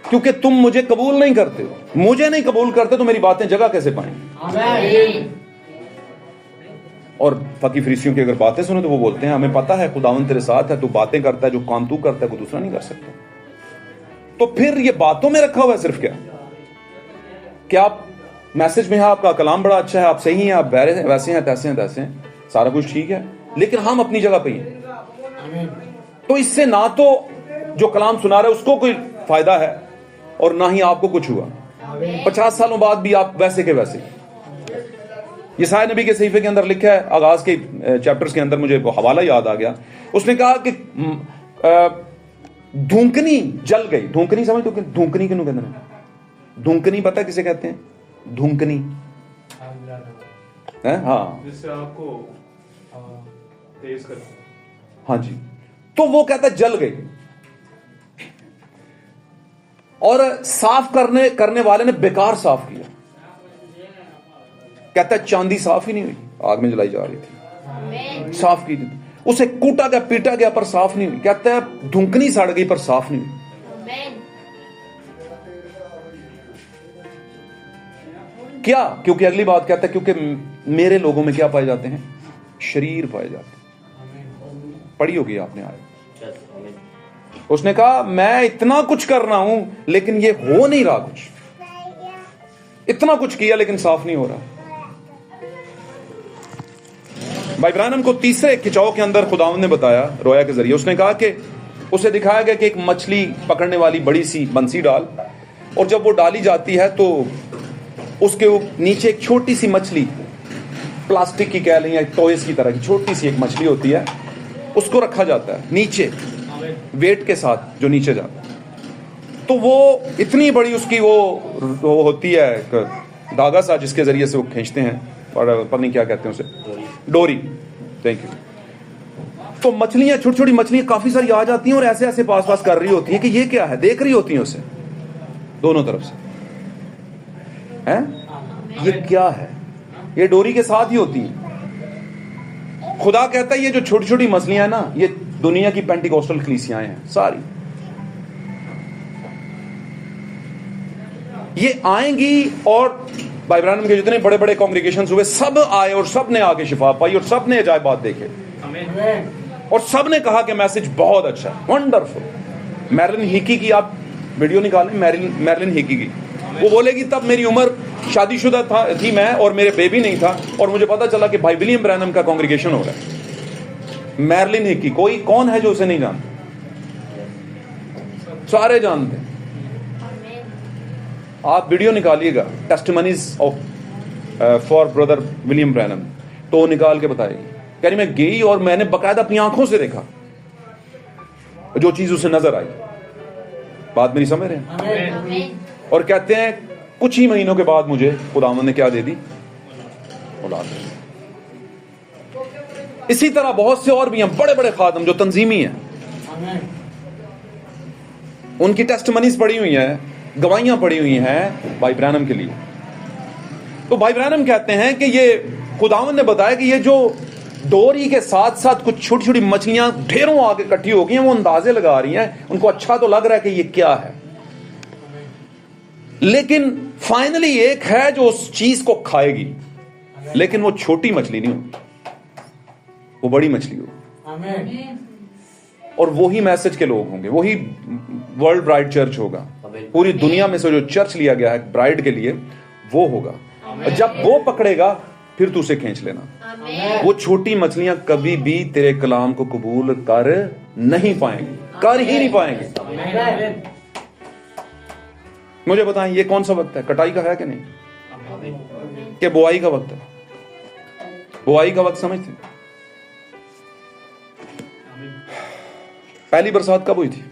क्योंकि तुम मुझे कबूल नहीं करते। मुझे नहीं कबूल करते तो मेरी बातें जगह कैसे पाएंगी? और फकीह फरीसियों की अगर बातें सुनो तो वो बोलते हैं हमें पता है खुदावंद तेरे साथ है, तू बातें करता है, जो काम तू करता है कोई दूसरा नहीं कर सकता। तो फिर ये बातों में रखा हुआ है सिर्फ क्या आप मैसेज में है, आपका कलाम बड़ा अच्छा है, आप सही हैं, आप वैसे हैं, तैसे हैं, तैसे हैं, सारा कुछ ठीक है, लेकिन हम अपनी जगह पे हैं। तो इससे ना तो जो कलाम सुना रहे उसको कोई फायदा है और ना ही आपको कुछ हुआ। 50 सालों बाद भी आप वैसे के वैसे। यशायाह नबी के सहीफे के अंदर लिखा है, आगाज के चैप्टर्स के अंदर, मुझे वो हवाला याद आ गया। उसने कहा कि धूंकनी जल गई। धूंकनी समझ तो धूंकनी किन्हों कहते हैं? धूंकनी पता किसे कहते हैं? धूंकनी है, हाँ, जिससे आपको तेज कर। हाँ जी। तो वो कहता है जल गई, और साफ करने वाले ने बेकार साफ किया। कहता है चांदी साफ ही नहीं हुई, आग में जलाई जा रही थी, साफ की थी, उसे कूटा गया, पीटा गया, पर साफ नहीं हुई। कहता है धुंकनी सड़ गई पर साफ नहीं हुई। क्या? क्योंकि अगली बात कहता है क्योंकि मेरे लोगों में क्या पाए जाते हैं? शरीर पाए जाते हैं। पढ़ी होगी आपने आयत। उसने कहा मैं इतना कुछ कर रहा हूं लेकिन ये हो नहीं रहा कुछ। इतना कुछ किया लेकिन साफ नहीं हो रहा। भाई ब्रानम को तीसरे खिंचाव के अंदर खुदावंद ने बताया रोया के जरिए। उसने कहा कि उसे दिखाया गया कि एक मछली पकड़ने वाली बड़ी सी बंसी डाल, और जब वो डाली जाती है तो उसके नीचे एक छोटी सी मछली, प्लास्टिक की कह लें या टॉयज की तरह की छोटी सी एक मछली होती है, उसको रखा जाता है नीचे वेट के साथ जो नीचे जाता है। तो वो इतनी बड़ी उसकी वो होती है धागा सा जिसके जरिए से वो खींचते हैं, और पता नहीं क्या कहते हैं उसे, डोरी। Thank you. तो मछलियां, छोटी छोटी मछलियां काफी सारी आ जाती हैं और ऐसे ऐसे पास पास कर रही होती हैं कि ये क्या है, देख रही होती हैं उसे दोनों तरफ से, हैं ये क्या है, ये डोरी के साथ ही होती है। खुदा कहता है ये जो छोटी छोटी मछलियां हैं ना, ये दुनिया की पेंटिकोस्टल कलीसियाएं हैं सारी। ये आएंगी और भाई ब्रानम के जितने बड़े बड़े कांग्रेगेशंस हुए सब आए और सब ने आके शिफा पाई और सब ने अजायब बात देखे और सब ने कहा कि मैसेज बहुत अच्छा है, वंडरफुल। मैरलिन हिकी की आप वीडियो निकालें, मैरलिन हिकी की, वो बोलेगी तब मेरी उम्र शादीशुदा थी मैं और मेरे बेबी नहीं था और मुझे पता चला कि भाई विलियम ब्रैनम का कांग्रेगेशन हो रहा है। मैरलिन हिकी, कोई कौन है जो उसे नहीं जानता? सारे जानते हैं। आप वीडियो निकालिएगा testimonies of for brother William Branham, तो निकाल के बताएगी। कह रही मैं गई और मैंने बकायदा अपनी आंखों से देखा जो चीज उसे नजर आई। बात मेरी समझ रहे हैं? और कहते हैं कुछ ही महीनों के बाद मुझे खुदावंद ने क्या दे दी? औलाद। इसी तरह बहुत से और भी हैं, बड़े बड़े खादम जो तंजीमी हैं, उनकी टेस्टिमनीज पड़ी हुई हैं, गवाहियां पड़ी हुई हैं भाई ब्रैनम के लिए। तो भाई ब्रैनम कहते हैं कि ये खुदावंद ने बताया कि ये जो डोरी के साथ साथ कुछ छोटी छोटी मछलियां ढेरों आगे इकट्ठी हो गई हैं, वो अंदाजे लगा रही हैं, उनको अच्छा तो लग रहा है कि ये क्या है, लेकिन फाइनली एक है जो उस चीज को खाएगी, लेकिन वो छोटी मछली नहीं होगी, वो बड़ी मछली होगी। और वही मैसेज के लोग होंगे, वही वर्ल्ड ब्राइड चर्च होगा। पूरी दुनिया में से जो चर्च लिया गया है ब्राइड के लिए वो होगा। और जब वो पकड़ेगा फिर तू उसे खींच लेना। वो छोटी मछलियां कभी भी तेरे कलाम को कबूल कर नहीं पाएंगी, कर ही नहीं पाएंगे। मुझे बताएं ये कौन सा वक्त है? कटाई का है कि नहीं? कि बुआई का वक्त है? बुआई का वक्त समझते? पहली बरसात कब हुई थी?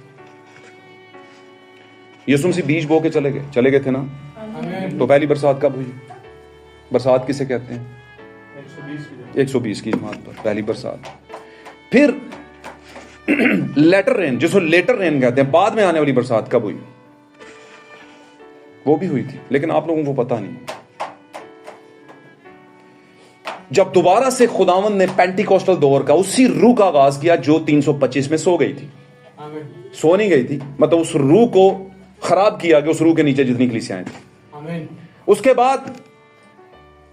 यीशु मसीह बीज बो के चले गए थे ना? तो पहली बरसात कब हुई? बरसात किसे कहते हैं? 120 की जमात पर पहली बरसात। फिर लेटर रेन, जिसको लेटर रेन कहते हैं, बाद में आने वाली बरसात कब हुई? वो भी हुई थी, लेकिन आप लोगों को पता नहीं। जब दोबारा से खुदावंद ने पेंटिकोस्टल दौर का उसी रूह का आगाज किया जो 325 में सो गई थी। सो नहीं गई थी, मतलब उस रूह को खराब किया कि उस रूह के नीचे जितनी कलीसियाएं थी। उसके बाद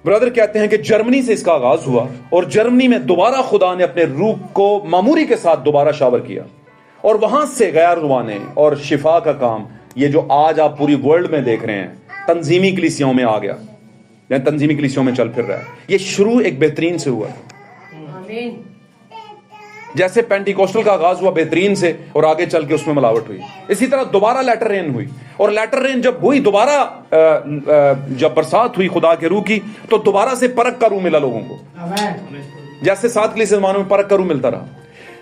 ब्रदर कहते हैं कि जर्मनी से इसका आगाज हुआ और जर्मनी में दोबारा खुदा ने अपने रूह को मामूरी के साथ दोबारा शावर किया और वहां से गैर रुवाने और शिफा का काम, ये जो आज आप पूरी वर्ल्ड में देख रहे हैं, तंजीमी कलीसियाओं में आ गया, तंजीमी कलीसियाओं में चल फिर रहा है। ये शुरू एक बेहतरीन से हुआ। जैसे पेंटिकोस्टल का आगाज हुआ बेहतरीन से और आगे चल के उसमें मिलावट हुई, इसी तरह दोबारा लेटर रेन हुई। और लेटर रेन जब हुई, दोबारा जब बरसात हुई खुदा के रूह की, तो दोबारा से परख का रूह मिला लोगों को, जैसे 7 कलीसिया ज़मानों में परख का रूह मिलता रहा।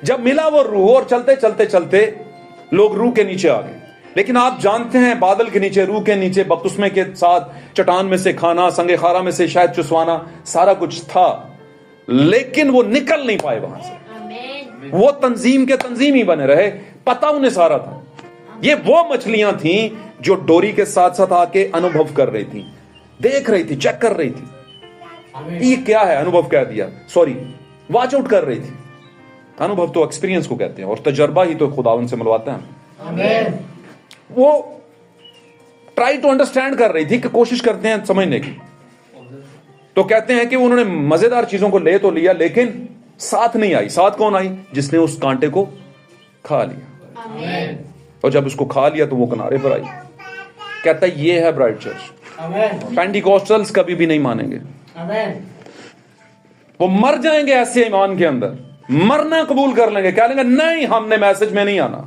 जब मिला वो रूह और चलते चलते चलते लोग रूह के नीचे आ गए। लेकिन आप जानते हैं बादल के नीचे, रूह के नीचे, बपतिस्मे के साथ चट्टान में से खाना, संगे खारा में से शहद चुसवाना, सारा कुछ था, लेकिन वो निकल नहीं पाए वहां से। वो तंजीम के तंजीम ही बने रहे, पता उन्हें सारा था। ये वो मछलियां थी जो डोरी के साथ साथ आके अनुभव कर रही थी, देख रही थी, चेक कर रही थी। ये क्या है? अनुभव कह दिया, सॉरी, वॉच आउट कर रही थी। अनुभव तो एक्सपीरियंस को कहते हैं और तजर्बा ही तो खुदावन से मिलवाता है। वो ट्राई टू अंडरस्टैंड कर रही थी, कि कोशिश करते हैं समझने की। तो कहते हैं कि उन्होंने मजेदार चीजों को ले तो लिया, लेकिन साथ नहीं आई। साथ कौन आई? जिसने उस कांटे को खा लिया। और जब उसको खा लिया तो वो किनारे पर आई। कहता है ये है ब्राइट चर्च। पेंटिकोस्टल्स कभी भी नहीं मानेंगे। वो मर जाएंगे ऐसे ईमान के अंदर, मरना कबूल कर लेंगे, कह लेंगे नहीं, हमने मैसेज में नहीं आना,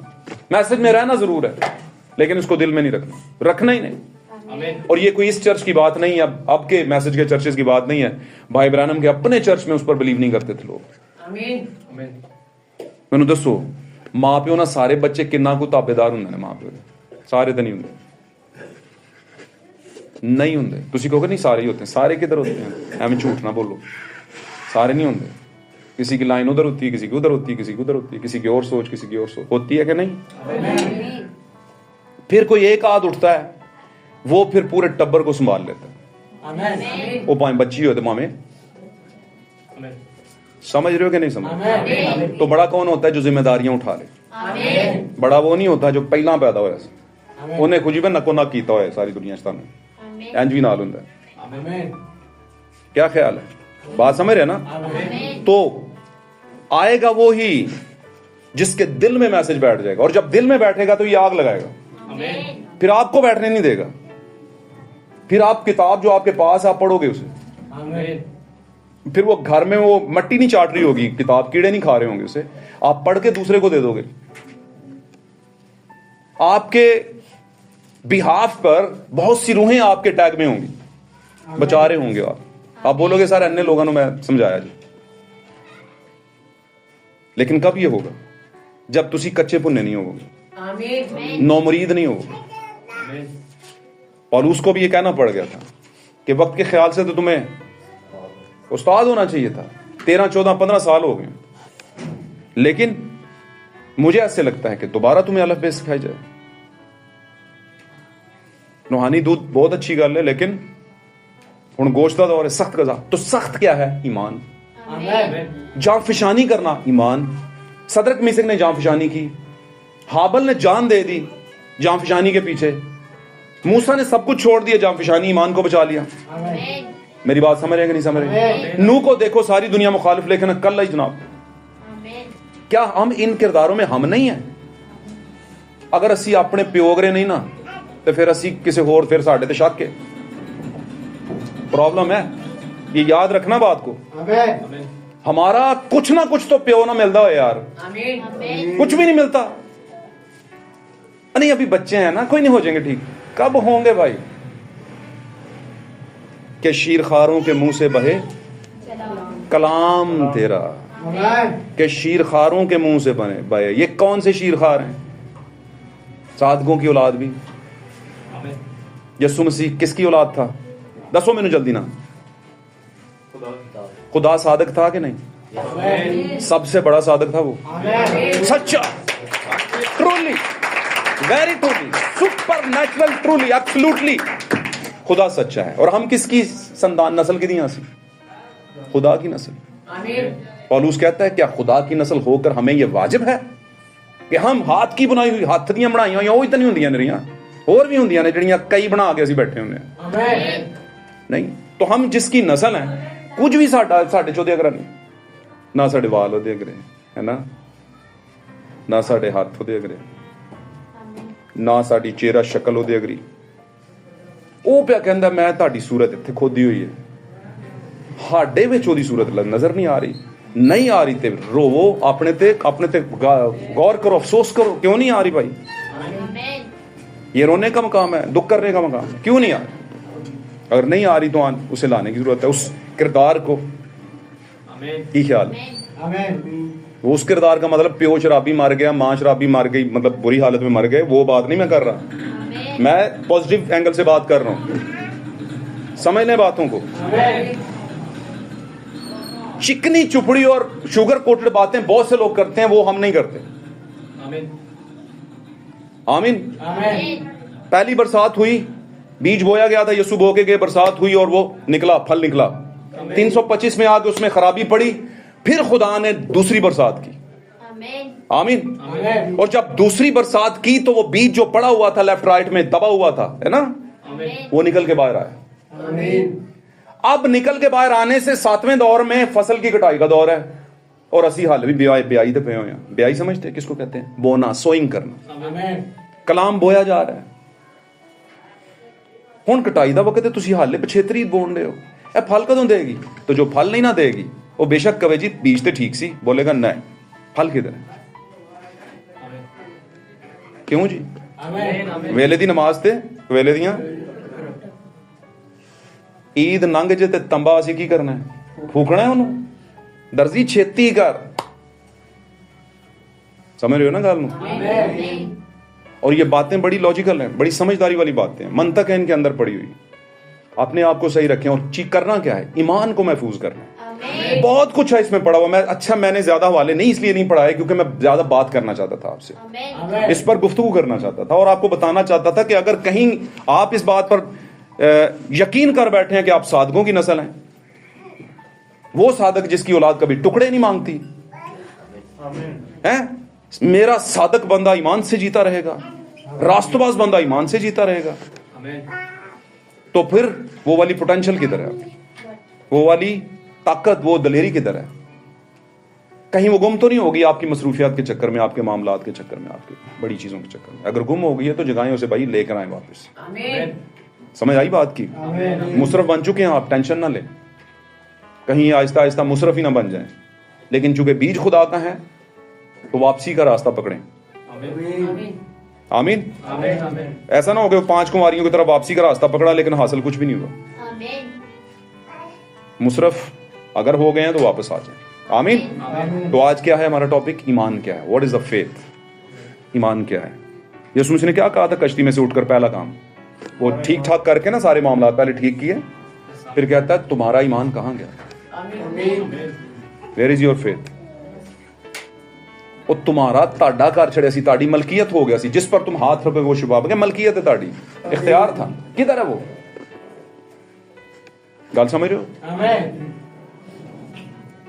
मैसेज में रहना जरूर है, लेकिन उसको दिल में नहीं रखना ही नहीं। और ये कोई इस चर्च की बात नहीं है, अब के मैसेज के चर्चेस की बात नहीं है। भाई ब्रैनम के अपने चर्च में उस पर बिलीव नहीं करते थे लोग। मैनू दसो, मां प्यो ना सारे बच्चे किन्ना को ताबेदार होंगे ने? मां प्यो सारे तो नहीं होंगे, नहीं होंगे। तुसी कहोगे नहीं सारे ही होते हैं, सारे किधर होते हैं? एवं झूठ ना बोलो, सारे नहीं होंगे। किसी की लाइन उधर होती है, किसी की उधर होती है, किसी की उधर होती है, किसी की और सोच, किसी की और सोच होती है कि नहीं? फिर कोई एक आध उठता है, वो फिर पूरे टब्बर को संभाल लेता है। वो पाए बच्ची होते मामे, समझ रहे हो कि नहीं समझ? तो बड़ा कौन होता है? जो जिम्मेदारियां उठा ले। बड़ा वो नहीं होता जो पहला पैदा होया, उन्हें खुद ही नको ना कीता होया सारी दुनिया सामने, इंज भी नाल हुंदा है। क्या ख्याल है? बात समझ रहे ना? तो आएगा वो ही जिसके दिल में मैसेज बैठ जाएगा, और जब दिल में बैठेगा तो ये आग लगाएगा, फिर आपको बैठने नहीं देगा। फिर आप किताब जो आपके पास आप पढ़ोगे उसे, फिर वो घर में वो मट्टी नहीं चाट रही होगी किताब, कीड़े नहीं खा रहे होंगे उसे, आप पढ़ के दूसरे को दे दोगे। आपके बिहाफ पर बहुत सी रूहें आपके टैग में होंगी, बचा रहे होंगे आप बोलोगे सर अन्य लोगों ने मैं समझाया जी। लेकिन कब ये होगा? जब तुसी कच्चे पुन्ने नहीं होगे, नौमरीद नहीं होगे। और उसको भी ये कहना पड़ गया था कि वक्त के ख्याल से तो तुम्हें उस्ताद होना चाहिए था। 13, 14, 15 साल हो गए, लेकिन मुझे ऐसे लगता है कि दोबारा तुम्हें अलफ बे सिखाई जाए। रूहानी दूध बहुत अच्छी गल है, लेकिन हुण गोश्त दा दौर है, सख्त गजा। तो सख्त क्या है? ईमान। जांफिशानी करना ईमान। सदरक मिस्र ने जांफिशानी की, हाबल ने जान दे दी जांफिशानी के पीछे, मूसा ने सब कुछ छोड़ दिया, जांफिशानी ईमान को बचा लिया। मेरी बात समझ रहे कि नहीं समझ रहे? नूह को देखो, सारी दुनिया मुखालिफ, लेकिन कल ही जनाब। क्या हम इन किरदारों में हम नहीं है? अगर असी अपने प्योगरे नहीं ना, तो फिर असी किसी होर, फिर साढ़े ते शक है। प्रॉब्लम है, ये याद रखना बात को। हमारा कुछ ना कुछ तो प्यो ना मिलता हो यार, कुछ भी नहीं मिलता। नहीं अभी बच्चे हैं ना, कोई नहीं हो जाएंगे ठीक। कब होंगे भाई? कि शीरखारों के मुंह से बहे कलाम तेरा, कि शीरखारों के मुंह से बहे। ये कौन से शीरखार हैं? सादकों की औलाद भी। यसु मसीह किसकी औलाद था? दसो मैंने जल्दी ना। खुदा सादक था कि नहीं? सबसे बड़ा सादक था वो, सच्चा, truly, very truly, super natural, truly, absolutely खुदा सच्चा है। और हम किसकी संतान, नस्ल की दिया सी? खुदा की नस्ल। पौलुस कहता है क्या खुदा की नस्ल होकर हमें यह वाजिब है कि हम हाथ की बनाई हुई, हाथ ਦੀਆਂ ਬਣਾਈਆਂ ਹੋਈਆਂ ਉਹ ਹੀ ਤਾਂ ਨਹੀਂ ਹੁੰਦੀਆਂ ਨੇਰੀਆਂ, ਹੋਰ ਵੀ ਹੁੰਦੀਆਂ ਨੇ ਜਿਹੜੀਆਂ ਕਈ ਬਣਾ ਕੇ ਅਸੀਂ ਬੈਠੇ ਹੁੰਦੇ ਹਾਂ। ਨਹੀਂ, तो हम जिसकी नस्ल है, कुछ भी ਸਾਡੇ ਚੋਂ ਦੇ ਅਗਰ ਨਹੀਂ, ਨਾ ਸਾਡੇ ਵਾਲ ਉਹਦੇ ਅਗਰੇ ਹੈ ਨਾ, ਨਾ ਸਾਡੇ ਹੱਥ ਉਹਦੇ ਅਗਰੇ, ਨਾ ਸਾਡੀ ਚਿਹਰਾ ਸ਼ਕਲ ਉਹਦੇ ਅਗਰੀ। ਉਹ ਪਿਆ ਕਹਿੰਦਾ ਮੈਂ ਤੁਹਾਡੀ ਸੂਰਤ ਇੱਥੇ ਖੋਦੀ ਹੋਈ ਹੈ, ਸਾਡੇ ਵਿੱਚ ਉਹਦੀ ਸੂਰਤ ਨਜ਼ਰ ਨਹੀਂ ਆ ਰਹੀ। नहीं आ रही थे रोवो, अपने ते गौर करो, अफसोस करो, क्यों नहीं आ रही भाई? ये रोने का मकाम है, दुख करने का मकाम है, क्यों नहीं आ रही? अगर नहीं आ रही तो उसे लाने की जरूरत है, उस किरदार को। की ख्याल है? वो उस किरदार का मतलब प्यो शराबी मर गया, माँ शराबी मर गई, मतलब बुरी हालत में मर गए, वो बात नहीं मैं कर रहा। मैं पॉजिटिव एंगल से बात कर रहा हूं, समझ लें बातों को। चिकनी चुपड़ी और शुगर कोटेड बातें बहुत से लोग करते हैं, वो हम नहीं करते। आमीन। पहली बरसात हुई, बीज बोया गया था, यीशु बो के गए, बरसात हुई और वो निकला, फल निकला। 325 में आके उसमें खराबी पड़ी, फिर खुदा ने दूसरी बरसात की। आमीन। और जब दूसरी बरसात की तो वो बीज जो पड़ा हुआ था लेफ्ट राइट में दबा हुआ था, है ना, वो निकल के बाहर आया। अब निकल के बाहर आने से 7वें दौर में फसल की कटाई का दौर है, और असी हाल भी ब्याई तो पे हुए। ब्याई समझते हैं किसको कहते हैं? बोना, सोइंग करना। कलाम बोया जा रहा है, हुण कटाई दा वक्त है, तुसी हाले पछेतरी बोल रहे हो। ए फल कदों देगी? तो जो फल नहीं ना देगी वो बेशक कहे जी बीज तो ठीक सी, बोलेगा नहीं, फल किधर है? क्यों जी? वेले दी नमाज ते वेले दियां ईद लंघ जे ते तंबा असी की करना है? फूकना है उन्होंने। दर्जी छेती कर, समझ रहे हो ना गल नूं? और ये बातें बड़ी लॉजिकल हैं, बड़ी समझदारी वाली बातें हैं, मंतक है इनके अंदर पड़ी हुई। अपने आप को सही रखें, और चीज करना क्या है? ईमान को महफूज करना है। बहुत कुछ है इसमें पड़ा हुआ। मैंने ज्यादा हवाले नहीं इसलिए नहीं पढ़ा है क्योंकि मैं ज्यादा बात करना चाहता था आपसे, इस पर गुफ्तगू करना चाहता था, और आपको बताना चाहता था कि अगर कहीं आप इस बात पर यकीन कर बैठे हैं कि आप सादकों की नस्ल हैं, वो सादक जिसकी औलाद कभी टुकड़े नहीं मांगती है। मेरा सादक बंदा ईमान से जीता रहेगा, रास्तबाज बंदा ईमान से जीता रहेगा। तो फिर वो वाली पोटेंशियल किधर है? वो वाली ताकत, वो दलेरी किधर है? कहीं वो गुम तो नहीं होगी आपकी मसरूफियात के चक्कर में, आपके मामलात के चक्कर में, आपकी बड़ी चीजों के चक्कर में? अगर गुम हो गई है तो जगाएं उसे भाई, लेकर आए वापस। समझ आई बात की? मुशरफ बन चुके हैं आप, टेंशन ना लें, कहीं आहिस्ता आहिस्ता मुशरफ ही ना बन जाएं। लेकिन चूंकि बीज खुदा का है तो वापसी का रास्ता पकड़ें। आमीन। ऐसा ना हो कि 5 कुंवारियों की तरफ वापसी का रास्ता पकड़ा लेकिन हासिल कुछ भी नहीं हुआ। मुशरफ अगर हो गए हैं तो वापस आ जाएं। आमीन। तो आज क्या है हमारा टॉपिक? ईमान क्या है? What is the faith? ईमान क्या है? यीशु मसीह ने क्या कहा था कश्ती में से उठकर? पहला काम वो ठीक ठाक करके ना, सारे मामला पहले ठीक किए, फिर कहता है तुम्हारा ईमान कहां गया? Where is your faith? वो तुम्हारा ताड़ा कर छड़िया सी, ताड़ी मलकियत हो गया सी, जिस पर तुम हाथ रखोगे वो शुभाब गया, मलकियत है ताड़ी, इख्तियार था, किधर है वो? गल समझ रहे हो?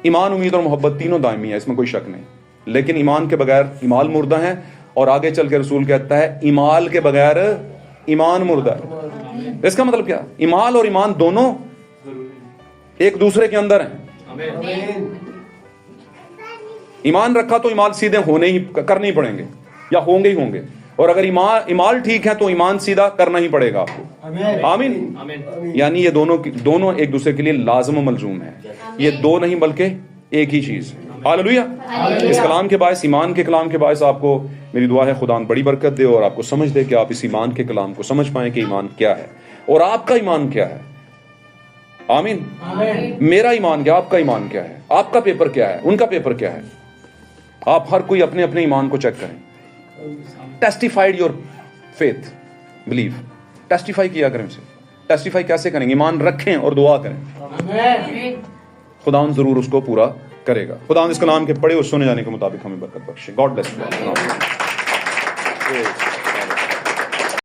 ईमान, उम्मीद और मोहब्बत तीनों दायमी है, इसमें कोई शक नहीं। लेकिन ईमान के बगैर ईमाल मुर्दा है, और आगे चल के रसूल कहता है ईमाल के बगैर ईमान मुर्दा है। इसका मतलब क्या? ईमाल और ईमान दोनों एक दूसरे के अंदर हैं। ईमान रखा तो ईमाल सीधे होने ही करने ही पड़ेंगे, या होंगे ही होंगे, और अगर ईमाल ठीक है तो ईमान सीधा करना ही पड़ेगा आपको। आमीन। यानी ये दोनों एक दूसरे के लिए लाजम मलजूम है। ये दो नहीं बल्कि एक ही चीज है। हालेलुया। इस कलाम के बायस, ईमान के कलाम के बायस आपको मेरी दुआ है खुदा बड़ी बरकत दे और आपको समझ दे कि आप इस ईमान के कलाम को समझ पाएं कि ईमान क्या है और आपका ईमान क्या है। आमीन। मेरा ईमान क्या, आपका ईमान क्या है, आपका पेपर क्या है, उनका पेपर क्या है। आप हर कोई अपने अपने ईमान को चेक करें। Testified your faith, believe, testify किया करें उसे। टेस्टिफाई कैसे करेंगे? ईमान रखें और दुआ करें, खुदा जरूर उसको पूरा करेगा। खुदा इस कलाम के पढ़े और सुने जाने के मुताबिक हमें बरकत बख्शे। God bless you.